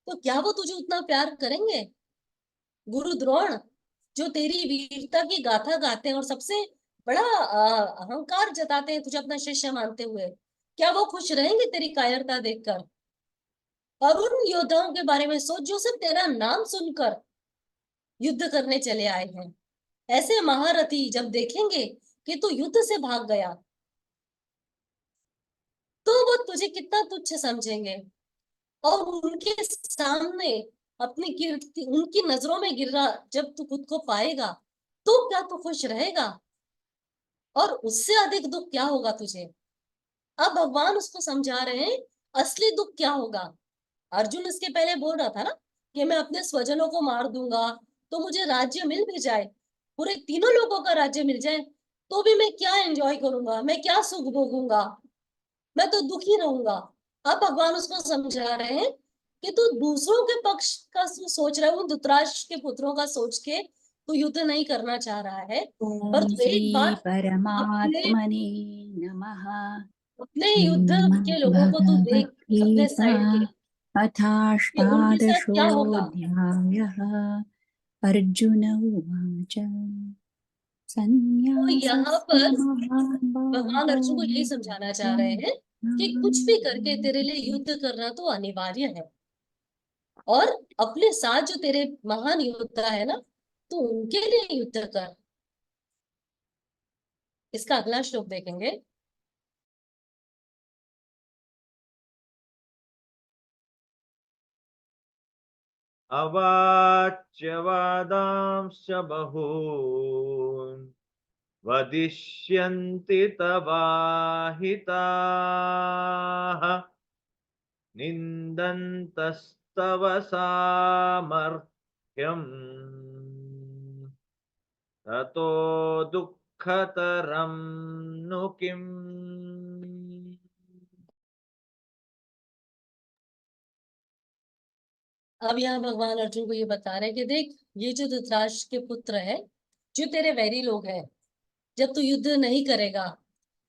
तो क्या वो तुझे उतना प्यार करेंगे? गुरु द्रोण, जो तेरी वीरता की गाथा गाते हैं और सबसे बड़ा अहंकार जताते हैं तुझे अपना शिष्य मानते हुए, क्या वो खुश रहेंगे तेरी कायरता देखकर? और उन योद्धाओं के बारे में सोच जो सिर्फ तेरा नाम सुनकर युद्ध करने चले आए हैं। ऐसे महारथी जब देखेंगे कि तू युद्ध से भाग गया, तो वो तुझे कितना तुच्छ समझेंगे। और उनके सामने अपनी कीर्ति उनकी नजरों में गिरा जब तू खुद को पाएगा, तो क्या तू खुश रहेगा? और उससे अधिक दुख क्या होगा तुझे? अब भगवान उसको समझा रहे हैं असली दुख क्या होगा। अर्जुन इसके पहले बोल रहा था ना कि मैं अपने स्वजनों को मार दूंगा तो मुझे राज्य मिल भी जाए, पूरे तीनों लोगों का राज्य मिल जाए, तो भी मैं क्या एंजॉय करूंगा, मैं क्या सुख भोगूंगा, मैं तो दुखी रहूंगा। अब भगवान उसको समझा रहे हैं कि तू दूसरों के पक्ष का सोच रहा है, उन धृतराष्ट्र के पुत्रों का सोच के तू युद्ध नहीं करना चाह रहा है, पर ॐ तू श्री एक बात अपने परमात्मने नमः। अपने युद्ध के लोगों को तू देख अपने श्रीमद्भगवद्गीता साइड के, कि उनके साथ क्या होगा। अथाष्टादशोऽध्यायः। अर्जुन उवाच तो यहाँ सन्न्यासस्य पर भगवान महाबाहो अर्जुन को यही समझाना चाह रहे हैं कि कुछ भी करके तेरे लिए युद्ध करना तो अनिवार्य है, और अपने साथ जो तेरे महान योद्धा है ना, तो उनके लिए युद्ध कर। इसका अगला श्लोक देखेंगे। अवाच्य वादांश्च बहून् वदिष्यन्ति तवाहिताः निन्दन्तस्तव सामर्थ्यम् ततो दुःखतरं नु किम्। अब यहाँ भगवान अर्जुन को ये बता रहे हैं कि देख, ये जो धृतराष्ट्र के पुत्र है, जो तेरे वैरी लोग हैं, जब तू युद्ध नहीं करेगा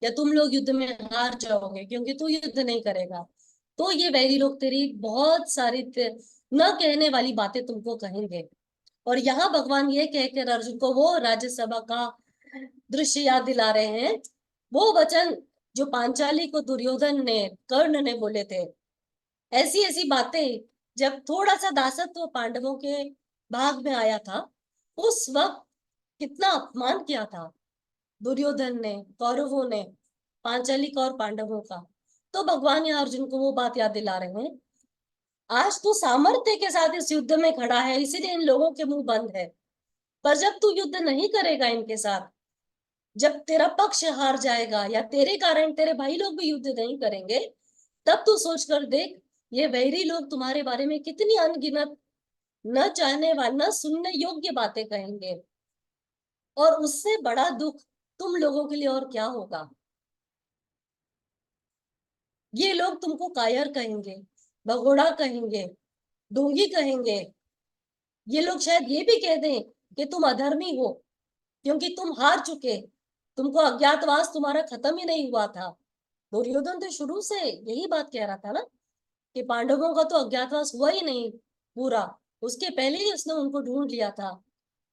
या तुम लोग युद्ध में हार जाओगे क्योंकि तू युद्ध नहीं करेगा, तो ये वैरी लोग तेरी बहुत सारी न कहने वाली बातें तुमको कहेंगे। और यहाँ भगवान ये कहकर अर्जुन को वो राज्यसभा का दृश्य याद दिला रहे हैं, वो वचन जो पांचाली को दुर्योधन ने कर्ण ने बोले थे, ऐसी ऐसी बातें जब थोड़ा सा दासत्व पांडवों के भाग में आया था, उस वक्त कितना अपमान किया था दुर्योधन ने, कौरवों ने, पांचाली का और पांडवों का। तो भगवान यहाँ अर्जुन को वो बात याद दिला रहे हैं, आज तू सामर्थ्य के साथ इस युद्ध में खड़ा है, इसीलिए इन लोगों के मुंह बंद है। पर जब तू युद्ध नहीं करेगा इनके साथ, जब तेरा पक्ष हार जाएगा या तेरे कारण तेरे भाई लोग भी युद्ध नहीं करेंगे, तब तू सोच कर देख, ये वैरी लोग तुम्हारे बारे में कितनी अनगिनत न चाहने वाले न सुनने योग्य बातें कहेंगे। और उससे बड़ा दुख तुम लोगों के लिए और क्या होगा। ये लोग तुमको कायर कहेंगे, भगोड़ा कहेंगे, ढोंगी कहेंगे। ये लोग शायद ये भी कह दें कि तुम अधर्मी हो क्योंकि तुम हार चुके, तुमको अज्ञातवास तुम्हारा खत्म ही नहीं हुआ था। दुर्योधन तो शुरू से यही बात कह रहा था ना कि पांडवों का तो अज्ञातवास हुआ ही नहीं पूरा, उसके पहले ही उसने उनको ढूंढ लिया था।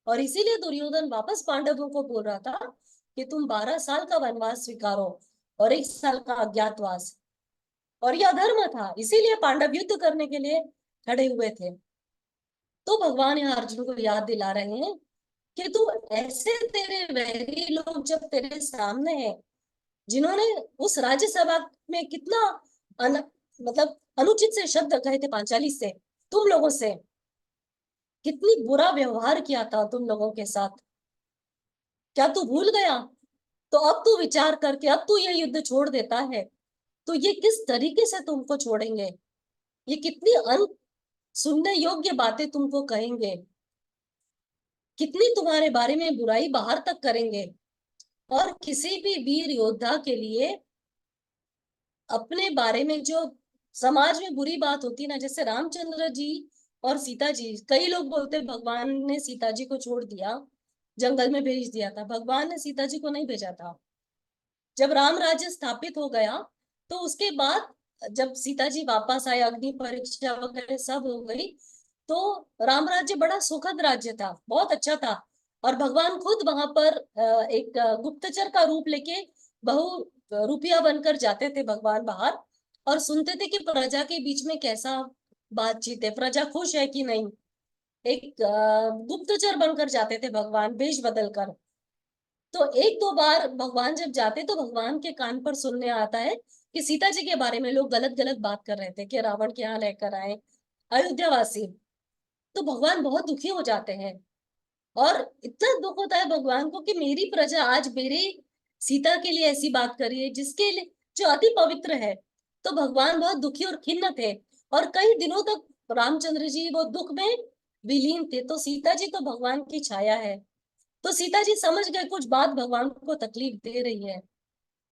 और इसीलिए दुर्योधन वापस पांडवों को बोल रहा था कि तुम 12 साल का वनवास स्वीकारो और 1 साल का अज्ञातवास। और यह अधर्म था, इसीलिए पांडव युद्ध करने के लिए खड़े हुए थे। तो भगवान यहाँ अर्जुन को याद दिला रहे हैं कि तू ऐसे, तेरे वैरी लोग जब तेरे सामने हैं, जिन्होंने उस राज्यसभा में कितना मतलब अनुचित से शब्द कहे थे पांचाली से, तुम लोगों से कितनी बुरा व्यवहार किया था तुम लोगों के साथ, क्या तू भूल गया? तो अब तू विचार करके अब तू ये युद्ध छोड़ देता है, तो ये किस तरीके से तुमको छोड़ेंगे, ये कितनी अन सुनने योग्य बातें तुमको कहेंगे, कितनी तुम्हारे बारे में बुराई बाहर तक करेंगे। और किसी भी वीर योद्धा के लिए अपने बारे में जो समाज में बुरी बात होती ना, जैसे रामचंद्र जी और सीता जी, कई लोग बोलते भगवान ने सीता जी को छोड़ दिया, जंगल में भेज दिया था। भगवान ने सीता जी को नहीं भेजा था। जब राम राज्य स्थापित हो गया, तो उसके बाद जब सीता जी वापस आए, अग्नि परीक्षा वगैरह सब हो गई, तो राम राज्य बड़ा सुखद राज्य था, बहुत अच्छा था। और भगवान खुद वहां पर एक गुप्तचर का रूप लेके बहु रुपया बनकर जाते थे भगवान बाहर, और सुनते थे कि प्रजा के बीच में कैसा बातचीत है, प्रजा खुश है कि नहीं। एक गुप्तचर बनकर जाते थे भगवान, वेश बदल कर। तो एक दो बार भगवान जब जाते तो भगवान के कान पर सुनने आता है कि सीता जी के बारे में लोग गलत गलत बात कर रहे थे कि रावण के यहाँ लेकर आए अयोध्यावासी, तो भगवान बहुत दुखी हो जाते हैं। और इतना दुख होता है भगवान को कि मेरी प्रजा आज मेरे सीता के लिए ऐसी बात करी है जिसके लिए जो अति पवित्र है। तो भगवान बहुत दुखी और खिन्न थे और कई दिनों तक रामचंद्र जी वो दुख में विलीन थे। तो सीता जी तो भगवान की छाया है, तो सीता जी समझ गए कुछ बात भगवान को तकलीफ दे रही है।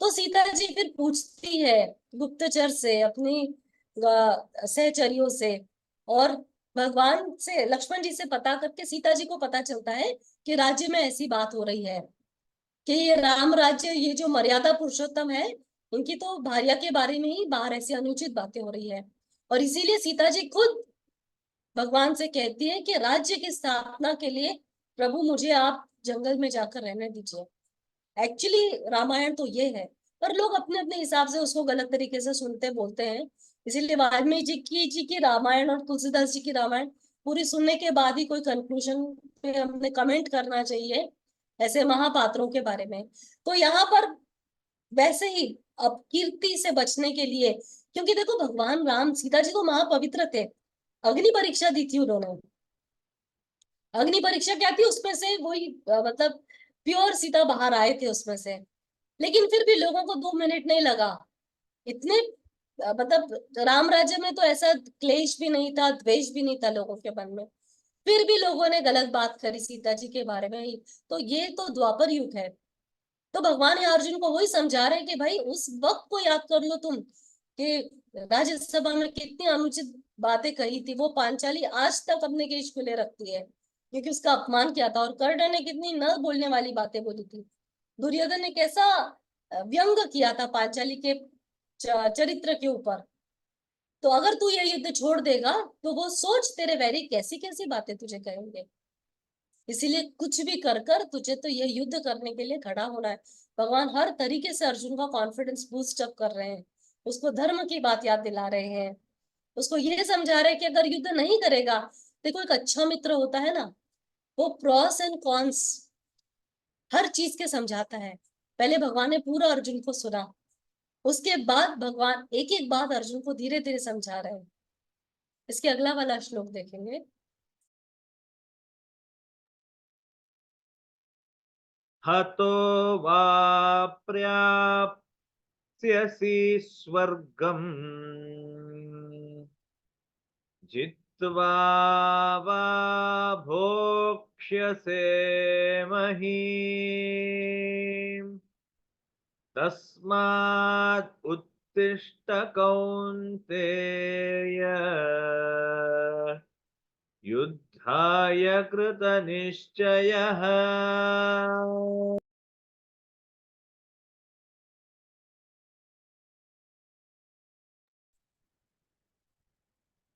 तो सीता जी फिर पूछती है गुप्तचर से, अपनी सहचरियों से, और भगवान से लक्ष्मण जी से पता करके सीता जी को पता चलता है कि राज्य में ऐसी बात हो रही है कि ये राम राज्य, ये जो मर्यादा पुरुषोत्तम है, इनकी तो भार्या के बारे में ही बाहर ऐसी अनुचित बातें हो रही है। और इसीलिए सीता जी खुद भगवान से कहती है कि राज्य की स्थापना के लिए प्रभु मुझे आप जंगल में जाकर रहने दीजिए। एक्चुअली रामायण तो ये है, पर लोग अपने अपने हिसाब से उसको गलत तरीके से सुनते बोलते हैं। इसीलिए वाल्मीकि जी की रामायण और तुलसीदास जी की रामायण पूरी सुनने के बाद ही कोई कंक्लूजन पे हमने कमेंट करना चाहिए ऐसे महापात्रों के बारे में। तो यहाँ पर वैसे ही अपकीर्ति से बचने के लिए, क्योंकि देखो भगवान राम सीता जी तो महापवित्र थे, अग्नि परीक्षा दी थी उन्होंने। अग्नि परीक्षा क्या थी, उसमें से वही मतलब प्योर सीता बाहर आए थे उसमें से। लेकिन फिर भी लोगों को 2 मिनट नहीं लगा, इतने मतलब राम राज्य में तो ऐसा क्लेश भी नहीं था, द्वेष भी नहीं था लोगों के मन में, फिर भी लोगों ने गलत बात करी सीता जी के बारे में ही। तो ये तो द्वापर युग है। तो भगवान यहाँ अर्जुन को वही समझा रहे हैं कि भाई उस वक्त को याद कर लो तुम कि राज्यसभा में कितनी अनुचित बातें कही थी। वो पांचाली आज तक अपने केश खुले रखती है क्योंकि उसका अपमान किया था। और कर्ण ने कितनी न बोलने वाली बातें बोली थी। दुर्योधन ने कैसा व्यंग किया था पांचाली के चरित्र के ऊपर। तो अगर तू ये युद्ध छोड़ देगा तो वो सोच तेरे वैरी कैसी कैसी बातें तुझे कहेंगे। इसीलिए कुछ भी कर कर तुझे तो ये युद्ध करने के लिए खड़ा होना है। भगवान हर तरीके से अर्जुन का कॉन्फिडेंस बूस्ट अप कर रहे हैं, उसको धर्म की बात याद दिला रहे हैं, उसको ये समझा रहे हैं कि अगर युद्ध नहीं करेगा, देखो एक अच्छा मित्र होता है ना, वो प्रॉस एंड कॉन्स हर चीज के समझाता है। पहले भगवान ने पूरा अर्जुन को सुना, उसके बाद भगवान एक एक बात अर्जुन को धीरे धीरे समझा रहे हैं। इसके अगला वाला श्लोक देखेंगे। हतो वा प्राप्स्यसि स्वर्गम् जित्वा वा भोक्ष्यसे महीम् तस्मात् उत्तिष्ठ कौन्तेय युद्धाय कृतनिश्चयः।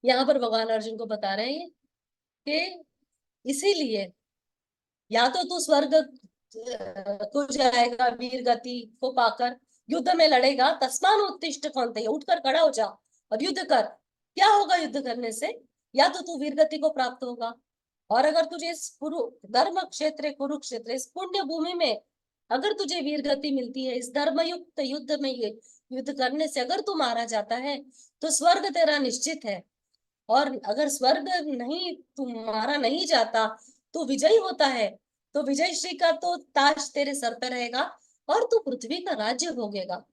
यहाँ पर भगवान अर्जुन को बता रहे हैं कि इसीलिए या तो तू स्वर्ग को जाएगा वीर गति को पाकर, युद्ध में लड़ेगा, तस्मान उत्तिष्ठ कौन्तेय, उठकर खड़ा हो जा और युद्ध कर। क्या होगा युद्ध करने से? या तो तू वीर गति को प्राप्त होगा, और अगर तुझे इस धर्म क्षेत्र कुरुक्षेत्र इस पुण्य भूमि में अगर तुझे वीर गति मिलती है, इस धर्मयुक्त युद्ध में ये युद्ध करने से अगर तू मारा जाता है तो स्वर्ग तेरा निश्चित है। और अगर स्वर्ग नहीं तुम्हारा नहीं जाता तो विजयी होता है, तो विजय श्री का तो ताज तेरे सर पे रहेगा और तू पृथ्वी का राज्य भोगेगा।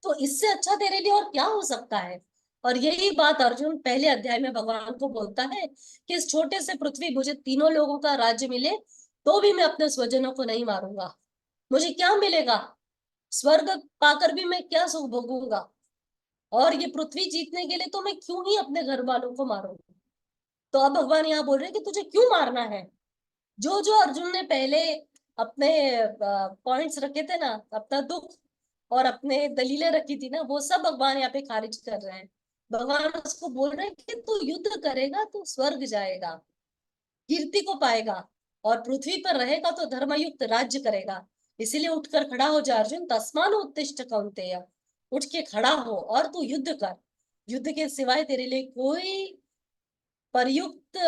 तो इससे अच्छा तेरे लिए और क्या हो सकता है? और यही बात अर्जुन पहले अध्याय में भगवान को बोलता है कि इस छोटे से पृथ्वी, मुझे तीनों लोगों का राज्य मिले तो भी मैं अपने स्वजनों को नहीं मारूंगा। मुझे क्या मिलेगा? स्वर्ग पाकर भी मैं क्या सुख भोगूंगा? और ये पृथ्वी जीतने के लिए तो मैं क्यों ही अपने घर वालों को मारूं? तो अब भगवान यहाँ बोल रहे हैं कि तुझे क्यों मारना है। जो जो अर्जुन ने पहले अपने पॉइंट्स रखे थे ना, अपना दुख और अपने दलीलें रखी थी ना, वो सब भगवान यहाँ पे खारिज कर रहे हैं। भगवान उसको बोल रहे हैं कि तू युद्ध करेगा तो स्वर्ग जाएगा, कीर्ति को पाएगा, और पृथ्वी पर रहेगा तो धर्मयुक्त राज्य करेगा। इसीलिए उठकर खड़ा हो जा अर्जुन, तस्मान उत्तिष्ठ कौन्तेय, उठ के खड़ा हो और तू युद्ध कर। युद्ध के सिवाय तेरे लिए कोई परयुक्त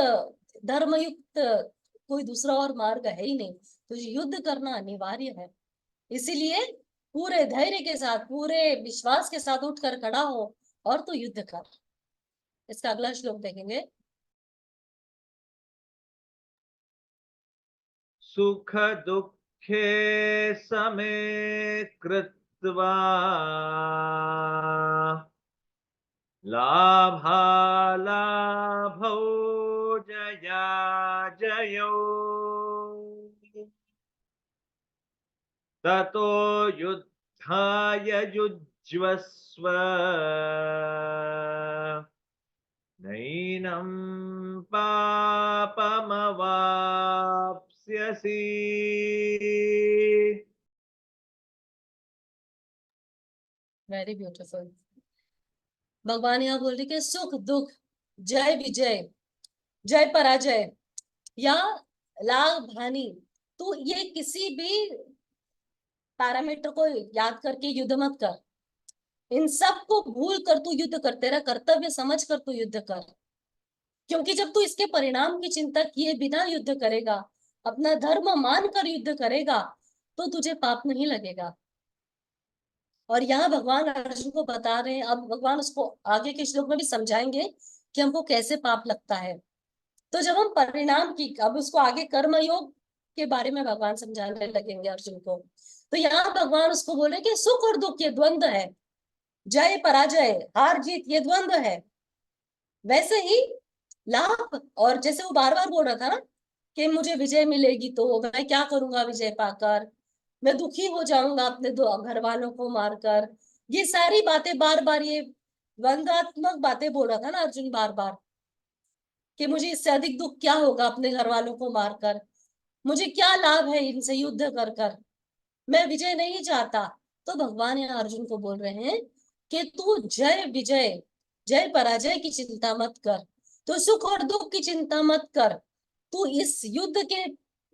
धर्मयुक्त कोई दूसरा और मार्ग है ही नहीं, तुझे युद्ध करना अनिवार्य है। इसीलिए पूरे धैर्य के साथ, पूरे विश्वास के साथ उठकर खड़ा हो और तू युद्ध कर। इसका अगला श्लोक देखेंगे। सुख दुखे समे कृत्वा लाभालाभौ जया जयौ ततो युद्धाय युज्यस्व नैनं पापमवाप्स्यसि। Very beautiful. भगवान यहाँ बोल रहे कि सुख दुख, जय विजय, जय पराजय या लाभ हानि, तू ये किसी भी पैरामीटर को याद करके युद्ध मत कर। इन सब को भूल कर तू युद्ध कर, तेरा कर्तव्य समझ कर तू युद्ध कर। क्योंकि जब तू इसके परिणाम की चिंता किए बिना युद्ध करेगा, अपना धर्म मान कर युद्ध करेगा, तो तुझे पाप नहीं लगेगा। और यहाँ भगवान अर्जुन को बता रहे हैं, अब भगवान उसको आगे के श्लोक में भी समझाएंगे कि हमको कैसे पाप लगता है। तो जब हम परिणाम की, अब उसको आगे कर्म योग के बारे में भगवान समझाने लगेंगे अर्जुन को। तो यहाँ भगवान उसको बोल रहे कि सुख और दुख ये द्वंद्व है, जय पराजय, हार जीत ये द्वंद्व है। वैसे ही लाभ, और जैसे वो बार बार बोल रहा था ना कि मुझे विजय मिलेगी तो मैं क्या करूंगा विजय पाकर, मैं दुखी हो जाऊंगा अपने दो घर वालों को मारकर, ये सारी बातें बार बार, ये द्वंद्वात्मक बातें बोल रहा था ना अर्जुन बार बार, कि मुझे इससे अधिक दुख क्या होगा अपने घर वालों को मारकर, मुझे क्या लाभ है इनसे युद्ध कर कर, मैं विजय नहीं चाहता। तो भगवान यहाँ अर्जुन को बोल रहे हैं कि तू जय विजय, जय पराजय की चिंता मत कर, तो सुख और दुख की चिंता मत कर, तू इस युद्ध के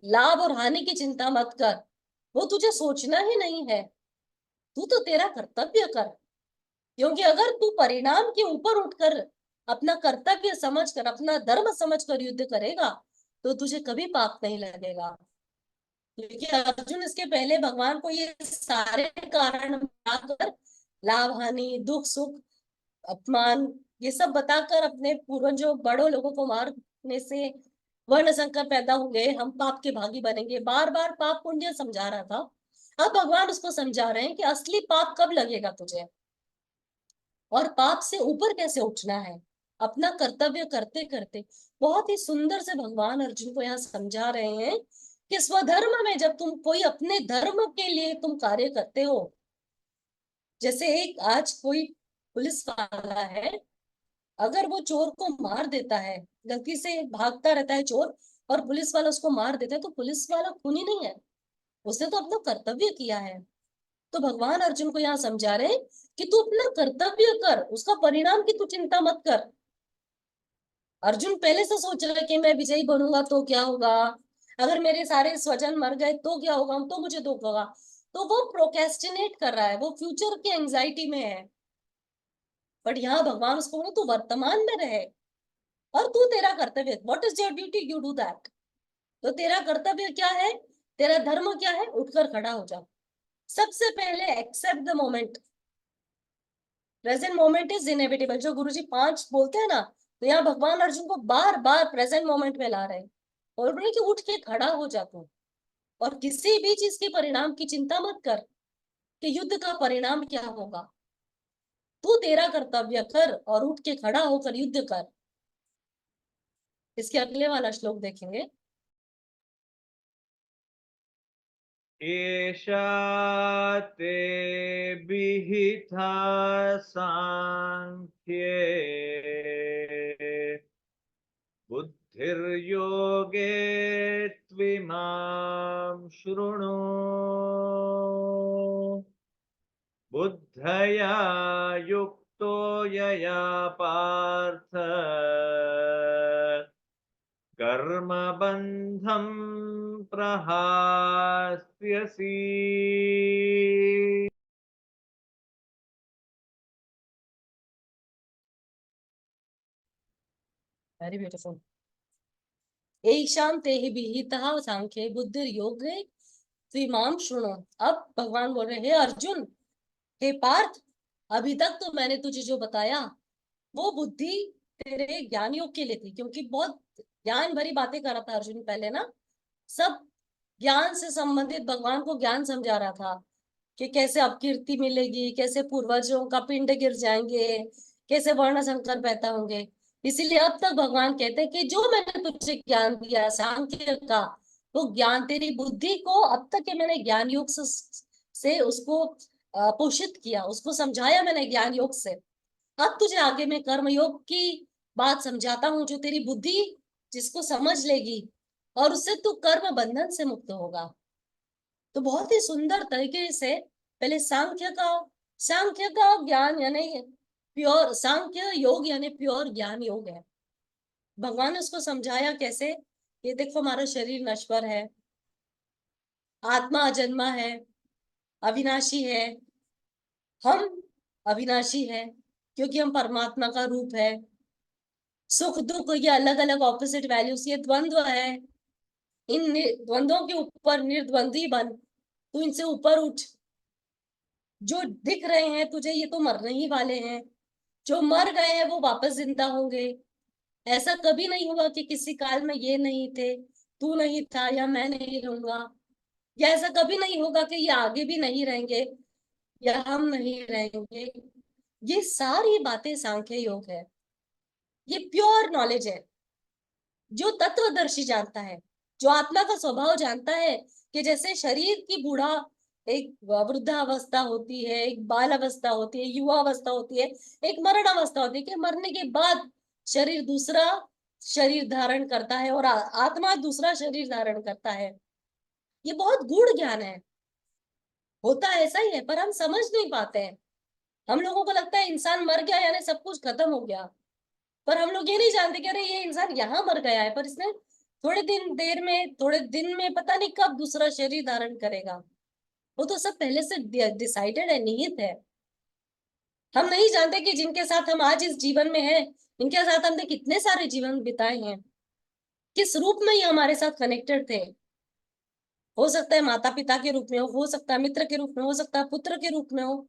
लाभ और हानि की चिंता मत कर, वो तुझे सोचना ही नहीं है। तू तो तेरा कर्तव्य कर, क्योंकि अगर तू परिणाम के ऊपर उठकर अपना कर्तव्य समझकर, अपना धर्म समझकर युद्ध करेगा, तो तुझे कभी पाप नहीं लगेगा। क्योंकि अर्जुन इसके पहले भगवान को ये सारे कारण बताकर, लाभ हानि, दुख सुख, अपमान, ये सब बताकर, अपने पूर्वजों बड़ों लोगों को मारने से वर्ण संकर पैदा होंगे, हम पाप के भागी बनेंगे, बार बार पाप पुण्य समझा रहा था। अब भगवान उसको समझा रहे हैं कि असली पाप कब लगेगा तुझे, और पाप से ऊपर कैसे उठना है अपना कर्तव्य करते करते। बहुत ही सुंदर से भगवान अर्जुन को यहाँ समझा रहे हैं कि स्वधर्म में जब तुम कोई अपने धर्म के लिए तुम कार्य करते हो, जैसे एक आज कोई पुलिस वाला है, अगर वो चोर को मार देता है, गलती से भागता रहता है चोर और पुलिस वाला उसको मार देता है, तो पुलिस वाला खूनी नहीं है, उसने तो अपना कर्तव्य किया है। तो भगवान अर्जुन को यहाँ समझा रहे हैं कि तू अपना कर्तव्य कर, उसका परिणाम की तू चिंता मत कर। अर्जुन पहले से सोच रहा है कि मैं विजयी बनूंगा तो क्या होगा, अगर मेरे सारे स्वजन मर गए तो क्या होगा, तो मुझे दुख होगा। तो वो प्रोकेस्टिनेट कर रहा है, वो फ्यूचर की एंजाइटी में है। बट यहाँ भगवान उसको बोले तू वर्तमान में रहे और तू तेरा कर्तव्य, what is your duty, you do that. तो तेरा कर्तव्य क्या है, तेरा धर्म क्या है, उठकर खड़ा हो जा। सबसे पहले accept the moment, present moment is inevitable, जो गुरुजी 5 बोलते हैं ना, तो यहाँ भगवान अर्जुन को बार बार प्रेजेंट मोमेंट में ला रहे हैं और बोले कि उठ के खड़ा हो जा तू, और किसी भी चीज के परिणाम की चिंता मत कर कि युद्ध का परिणाम क्या होगा, तू तेरा कर्तव्य कर और उठ के खड़ा होकर युद्ध कर। इसके अगले वाला श्लोक देखेंगे। एषा ते विहिता सांख्ये बुद्धिर्योगे त्विमां शृणु बुद्धया युक्तो यया पार्थ कर्मबन्धं प्रहास्यसि। Very beautiful. एषां ते हि विहितः सांख्ये बुद्धिर्योगे त्विमाम शृणु। अब भगवान बोल रहे हैं, हे अर्जुन, हे पार्थ, अभी तक तो मैंने तुझे जो बताया वो बुद्धि तेरे ज्ञान योग के लिए थी, क्योंकि बहुत ज्ञान भरी बातें कर रहा था अर्जुन पहले ना, सब ज्ञान से संबंधित भगवान को ज्ञान समझा रहा था कि कैसे अपकीर्ति मिलेगी, कैसे पूर्वजों का पिंड गिर जाएंगे, कैसे वर्ण संकर पैदा होंगे। इसीलिए अब तक भगवान कहते हैं कि जो मैंने तुझे ज्ञान दिया सांख्य का, वो ज्ञान तेरी बुद्धि को अब तक के मैंने ज्ञान योग से उसको पोषित किया, उसको समझाया मैंने ज्ञान योग से। अब तुझे आगे मैं कर्म योग की बात समझाता हूँ, जो तेरी बुद्धि जिसको समझ लेगी और उससे तू कर्म बंधन से मुक्त होगा। तो बहुत ही सुंदर तरीके से पहले सांख्य का ज्ञान यानी प्योर सांख्य योग यानी प्योर ज्ञान योग है। भगवान ने उसको समझाया कैसे, ये देखो हमारा शरीर नश्वर है, आत्मा अजन्मा है, अविनाशी है, हम अविनाशी है क्योंकि हम परमात्मा का रूप है। सुख दुख ये अलग अलग ऑपोजिट वैल्यूज, ये द्वंद्व है। इन द्वंद्वों के ऊपर निर्द्वंदी बन, तू इनसे ऊपर उठ। जो दिख रहे हैं तुझे ये तो मरने ही वाले हैं, जो मर गए हैं वो वापस जिंदा होंगे। ऐसा कभी नहीं हुआ कि किसी काल में ये नहीं थे, तू नहीं था या मैं नहीं रहूंगा, या ऐसा कभी नहीं होगा कि ये आगे भी नहीं रहेंगे या हम नहीं रहेंगे। ये सारी बातें सांख्य योग है, ये प्योर नॉलेज है। जो तत्वदर्शी जानता है, जो आत्मा का स्वभाव जानता है कि जैसे शरीर की बूढ़ा एक वृद्धावस्था होती है, एक बाल अवस्था होती है, युवा अवस्था होती है, एक मरण अवस्था होती है कि मरने के बाद शरीर दूसरा शरीर धारण करता है और आत्मा दूसरा शरीर धारण करता है। ये बहुत गूढ़ ज्ञान है, होता ऐसा ही है पर हम समझ नहीं पाते हैं। हम लोगों को लगता है इंसान मर गया यानी सब कुछ खत्म हो गया, पर हम लोग ये नहीं जानते कि अरे ये इंसान यहाँ मर गया है, पर इसने थोड़े दिन में पता नहीं कब दूसरा शरीर धारण करेगा। वो तो सब पहले से डिसाइडेड है, निहित है। हम नहीं जानते कि जिनके साथ हम आज इस जीवन में हैं, इनके साथ हमने कितने सारे जीवन बिताए हैं, किस रूप में ये हमारे साथ कनेक्टेड थे। हो सकता है माता पिता के रूप में हो सकता है मित्र के रूप में, हो सकता है पुत्र के रूप में हो।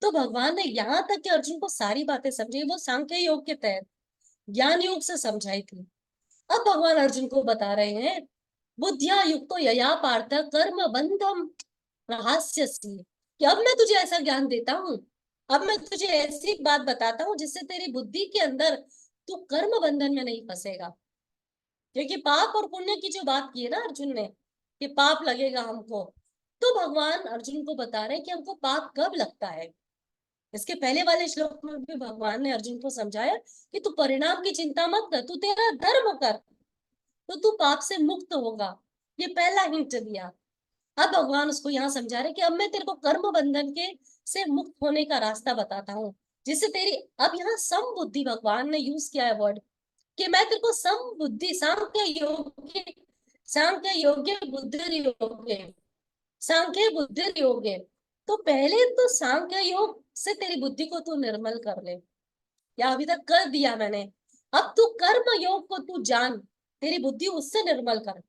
तो भगवान ने यहाँ तक कि अर्जुन को सारी बातें समझी, वो सांख्य योग के तहत ज्ञान योग से समझाई थी। अब भगवान अर्जुन को बता रहे हैं, बुद्धिया युक्तो यया पार्थ कर्म बंधम प्रहास्यसि, कि अब मैं तुझे ऐसा ज्ञान देता हूँ, अब मैं तुझे ऐसी बात बताता हूँ जिससे तेरी बुद्धि के अंदर तू कर्म बंधन में नहीं फंसेगा। क्योंकि पाप और पुण्य की जो बात की है ना अर्जुन ने, कि पाप लगेगा हमको, तो भगवान अर्जुन को बता रहे हैं कि हमको पाप कब लगता है। इसके पहले वाले श्लोक में भी भगवान ने अर्जुन को समझाया कि तू परिणाम की चिंता मत कर, तू तेरा धर्म कर, तो तू पाप से मुक्त होगा। ये पहला हिंट दिया। अब भगवान उसको यहाँ समझा रहे कि अब मैं तेरे को कर्म बंधन के से मुक्त होने का रास्ता बताता हूँ, जिससे तेरी अब यहाँ सम बुद्धि भगवान ने यूज किया है वर्ड, कि मैं तेरे को सम बुद्धि सांख्य योग्य बुद्धि योग्य सांख्य बुद्धि योग्य। तो पहले तो सांख्य योग से तेरी बुद्धि को तू निर्मल कर ले, या अभी तक कर दिया मैंने। अब तू कर्म योग को तू जान, तेरी बुद्धि उससे निर्मल कर,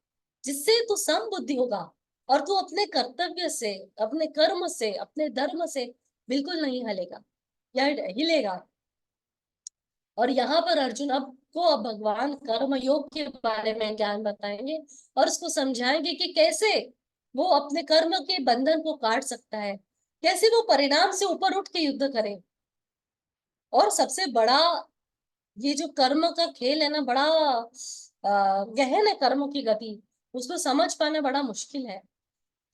जिससे तू सम बुद्धि होगा और तू अपने कर्तव्य से, अपने कर्म से, अपने धर्म से बिल्कुल नहीं हलेगा या हिलेगा। और यहाँ पर अर्जुन अब भगवान कर्म योग के बारे में ज्ञान बताएंगे और उसको समझाएंगे कि कैसे वो अपने कर्म के बंधन को काट सकता है, कैसे वो परिणाम से ऊपर उठ के युद्ध करे। और सबसे बड़ा ये जो कर्म का खेल है ना, बड़ा गहन है कर्म की गति, उसको समझ पाना बड़ा मुश्किल है।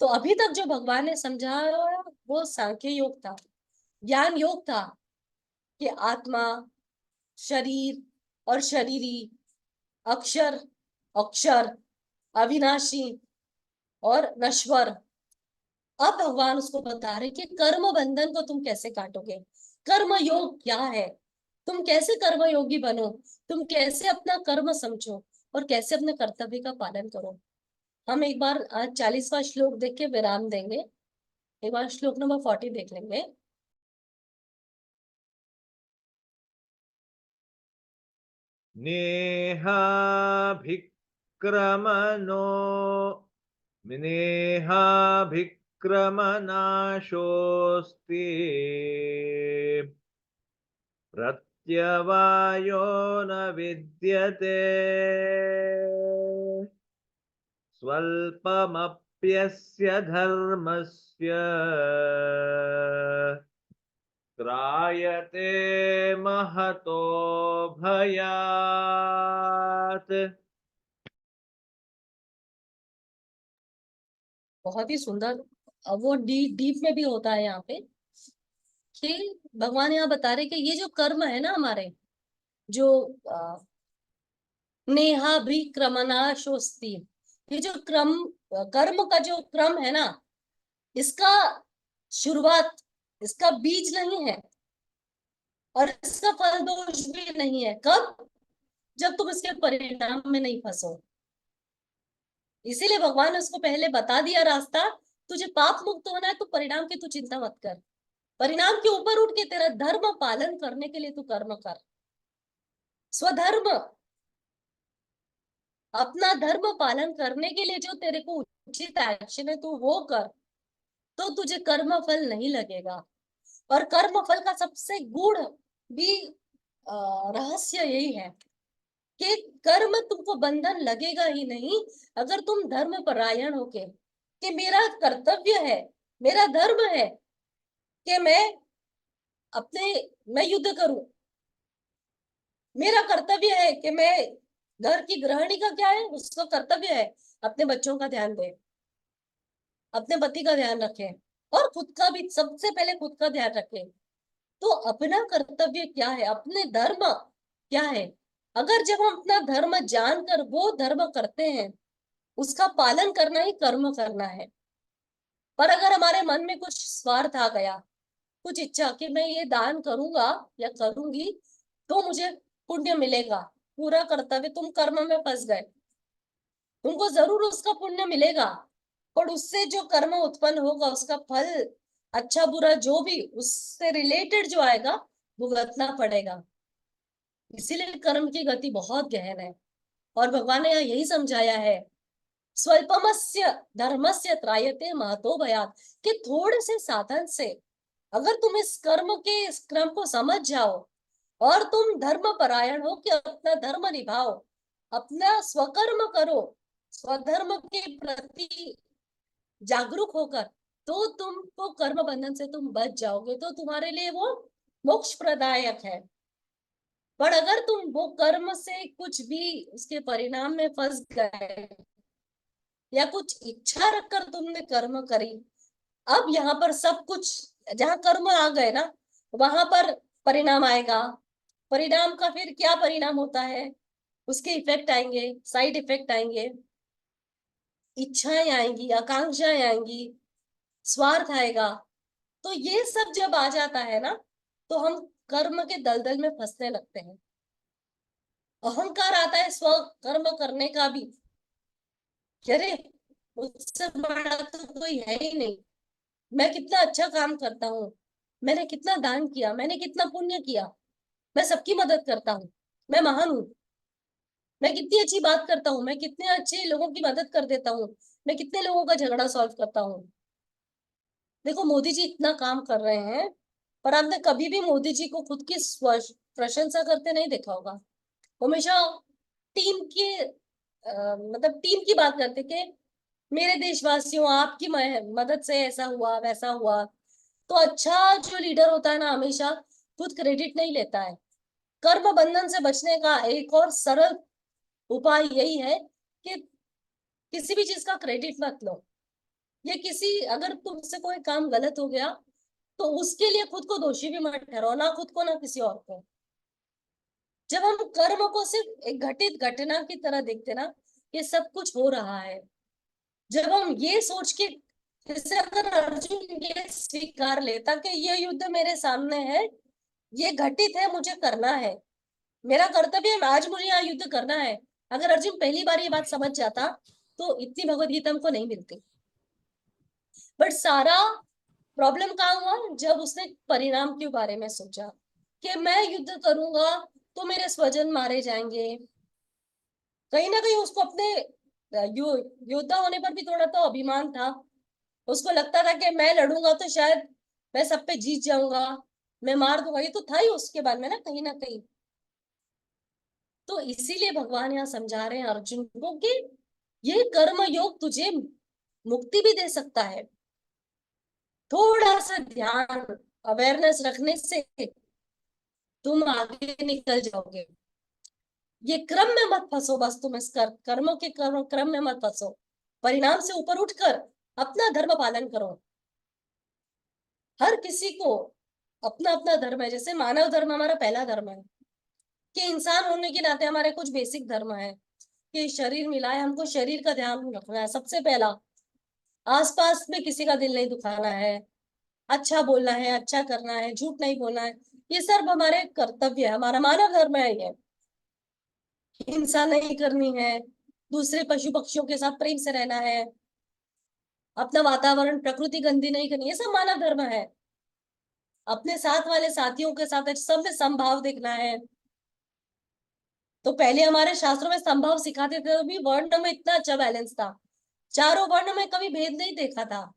तो अभी तक जो भगवान ने समझाया वो सांख्य योग था, ज्ञान योग था, कि आत्मा, शरीर और शरीरी, अक्षर अक्षर, अविनाशी और नश्वर। अब भगवान उसको बता रहे कि कर्म बंधन को तुम कैसे काटोगे, कर्म योग क्या है, तुम कैसे कर्म योगी बनो, तुम कैसे अपना कर्म समझो और कैसे अपने कर्तव्य का पालन करो। हम एक बार आज 40वां श्लोक देख के विराम देंगे, एक बार श्लोक नंबर 40 देख लेंगे। नेहाभिक्रमनो विनेहाभिक्रमनाशोऽस्ति प्रत्यवायो न विद्यते स्वल्पमप्यस्य धर्मस्य त्रायते महतो भयात्। बहुत ही सुंदर। अब वो डीप में भी होता है यहाँ पे कि भगवान यहाँ बता रहे कि ये जो कर्म है ना हमारे, जो नेहा भी क्रमनाशोस्ति, ये जो कर्म का जो क्रम है ना, इसका शुरुआत, इसका बीज नहीं है और इसका फल दोष भी नहीं है। कब? जब तुम इसके परिणाम में नहीं फंसो। इसीलिए भगवान ने उसको पहले बता दिया रास्ता। तुझे पाप मुक्त होना है तो परिणाम की तू चिंता मत कर। परिणाम के ऊपर उठ के तेरा धर्म पालन करने के लिए तू कर्म कर। स्वधर्म, अपना धर्म पालन करने के लिए जो तेरे को उचित एक्शन है तू वो कर, तो तुझे कर्म फल नहीं लगेगा। और कर्म फल का सबसे गूढ़ भी रहस्य यही है कि कर्म तुमको बंधन लगेगा ही नहीं अगर तुम धर्म परायण होके कि मेरा कर्तव्य है, मेरा धर्म है कि मैं युद्ध करूं। मेरा कर्तव्य है कि मैं, घर की गृहिणी का क्या है, उसका कर्तव्य है अपने बच्चों का ध्यान दे, अपने पति का ध्यान रखे और खुद का भी, सबसे पहले खुद का ध्यान रखे। तो अपना कर्तव्य क्या है, अपने धर्म क्या है। अगर जब हम अपना धर्म जानकर वो धर्म करते हैं, उसका पालन करना ही कर्म करना है। पर अगर हमारे मन में कुछ स्वार्थ आ गया, कुछ इच्छा कि मैं ये दान करूंगा या करूंगी तो मुझे पुण्य मिलेगा, पूरा कर्तव्य, तुम कर्म में फंस गए। तुमको जरूर उसका पुण्य मिलेगा, पर उससे जो कर्म उत्पन्न होगा उसका फल, अच्छा बुरा जो भी उससे रिलेटेड जो आएगा, भुगतना पड़ेगा। इसीलिए कर्म की गति बहुत गहन है और भगवान ने यहाँ यही समझाया है, स्वल्पमस्य धर्मस्य त्रायते महतो भयात्, कि थोड़े से साधन से अगर तुम इस क्रम को समझ जाओ और तुम धर्म परायण हो कि अपना धर्म निभाओ, अपना स्वकर्म करो, स्वधर्म के प्रति जागरूक होकर, तो तुमको कर्म बंधन से तुम बच जाओगे, तो तुम्हारे लिए वो मोक्ष प्रदायक है। पर अगर तुम वो कर्म से कुछ भी उसके परिणाम में फंस गए या कुछ इच्छा रखकर तुमने कर्म करी, अब यहाँ पर सब कुछ, जहाँ कर्म आ गए ना वहां पर परिणाम आएगा। परिणाम का फिर क्या परिणाम होता है, उसके इफेक्ट आएंगे, साइड इफेक्ट आएंगे, इच्छाएं आएंगी, आकांक्षाएं आएंगी, स्वार्थ आएगा। तो ये सब जब आ जाता है ना तो हम कर्म के दलदल में फंसने लगते हैं। अहंकार आता है स्व कर्म करने का भी, अरे मुझसे बड़ा तो कोई है ही नहीं, मैं कितना अच्छा काम करता हूँ, मैंने कितना दान किया, मैंने कितना पुण्य किया, मैं सबकी मदद करता हूँ, मैं महान हूँ, मैं कितनी अच्छी बात करता हूँ, मैं कितने अच्छे लोगों की मदद कर देता हूँ, मैं कितने लोगों का झगड़ा सॉल्व करता हूँ। देखो मोदी जी इतना काम कर रहे हैं, पर आपने कभी भी मोदी जी को खुद की प्रशंसा करते नहीं देखा होगा। हमेशा टीम के मतलब टीम की बात करते कि मेरे देशवासियों आपकी मदद से ऐसा हुआ वैसा हुआ। तो अच्छा जो लीडर होता है ना, हमेशा खुद क्रेडिट नहीं लेता है। कर्म बंधन से बचने का एक और सरल उपाय यही है कि किसी भी चीज का क्रेडिट मत लो। ये किसी, अगर तुमसे कोई काम गलत हो गया तो उसके लिए खुद को दोषी भी मत ठहराओ, ना खुद को ना किसी और को। जब हम कर्म को सिर्फ एक घटित घटना की तरह देखते ना, ये सब कुछ हो रहा है, जब हम ये सोच के, जैसे अगर अर्जुन ये स्वीकार लेता कि ये युद्ध मेरे सामने है, ये घटित है, मुझे करना है, मेरा कर्तव्य है, आज मुझे यहाँ युद्ध करना है। अगर अर्जुन पहली बार ये बात समझ जाता तो इतनी भगवत गीता हमको नहीं मिलती। बट सारा प्रॉब्लम कहाँ हुआ, जब उसने परिणाम के बारे में सोचा कि मैं युद्ध करूंगा तो मेरे स्वजन मारे जाएंगे। कहीं ना कहीं उसको अपने योद्धा होने पर भी थोड़ा तो अभिमान था। उसको लगता था कि मैं लड़ूंगा तो शायद मैं सब पे जीत जाऊंगा, मैं मार दूंगा, ये तो था ही उसके बारे में ना कहीं। तो इसीलिए भगवान यहाँ समझा रहे हैं अर्जुन को कि ये कर्म योग तुझे मुक्ति भी दे सकता है। थोड़ा सा ध्यान, अवेयरनेस रखने से तुम आगे निकल जाओगे। ये क्रम में मत फंसो, बस तुम इस कर्मों के क्रम में मत फंसो। परिणाम से ऊपर उठकर अपना धर्म पालन करो। हर किसी को अपना अपना धर्म है। जैसे मानव धर्म हमारा पहला धर्म है कि इंसान होने के नाते हमारे कुछ बेसिक धर्म है कि शरीर मिला है, हमको शरीर का ध्यान रखना है सबसे पहला। आसपास में किसी का दिल नहीं दुखाना है, अच्छा बोलना है, अच्छा करना है, झूठ नहीं बोलना है। ये सब हमारे कर्तव्य है, हमारा मानव धर्म है ये। हिंसा नहीं करनी है, दूसरे पशु पक्षियों के साथ प्रेम से रहना है, अपना वातावरण प्रकृति गंदी नहीं करनी, ये सब मानव धर्म है। अपने साथ वाले साथियों के साथ सब में समभाव देखना है। तो पहले हमारे शास्त्रों में संभव सिखाते थे, तो भी वर्ण में इतना अच्छा बैलेंस था। चारों वर्ण में कभी भेद नहीं देखा था।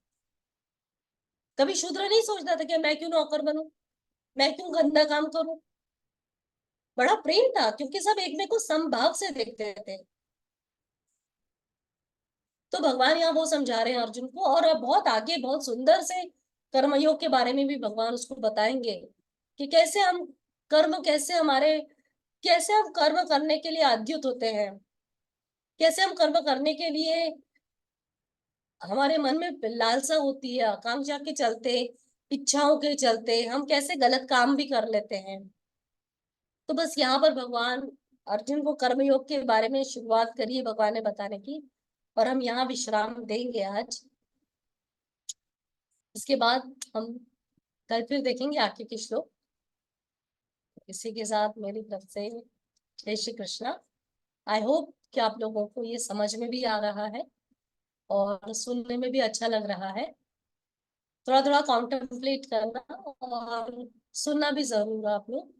कभी शूद्र नहीं सोचता था कि मैं क्यों नौकर बनूं, मैं क्यों गंदा काम करूं। बड़ा प्रेम था क्योंकि सब एक में को समभाव से देखते थे। तो भगवान यहाँ वो समझा रहे हैं अर्जुन को, और अब बहुत आगे बहुत सुंदर से कर्मयोग के बारे में भी भगवान उसको बताएंगे कि कैसे हम कैसे हम कर्म करने के लिए आद्युत होते हैं, कैसे हम कर्म करने के लिए हमारे मन में लालसा होती है, आकांक्षा के चलते, इच्छाओं के चलते हम कैसे गलत काम भी कर लेते हैं। तो बस यहाँ पर भगवान अर्जुन को कर्मयोग के बारे में शुरुआत करिए भगवान ने बताने की, और हम यहाँ विश्राम देंगे आज। इसके बाद हम कल फिर देखेंगे आगे के श्लोक। इसी के साथ मेरी तरफ से जय श्री कृष्णा। आई होप कि आप लोगों को ये समझ में भी आ रहा है और सुनने में भी अच्छा लग रहा है। थोड़ा थोड़ा कॉन्टेम्पलेट करना और सुनना भी जरूर आप लोग।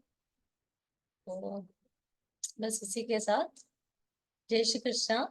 तो बस इसी के साथ जय श्री कृष्णा।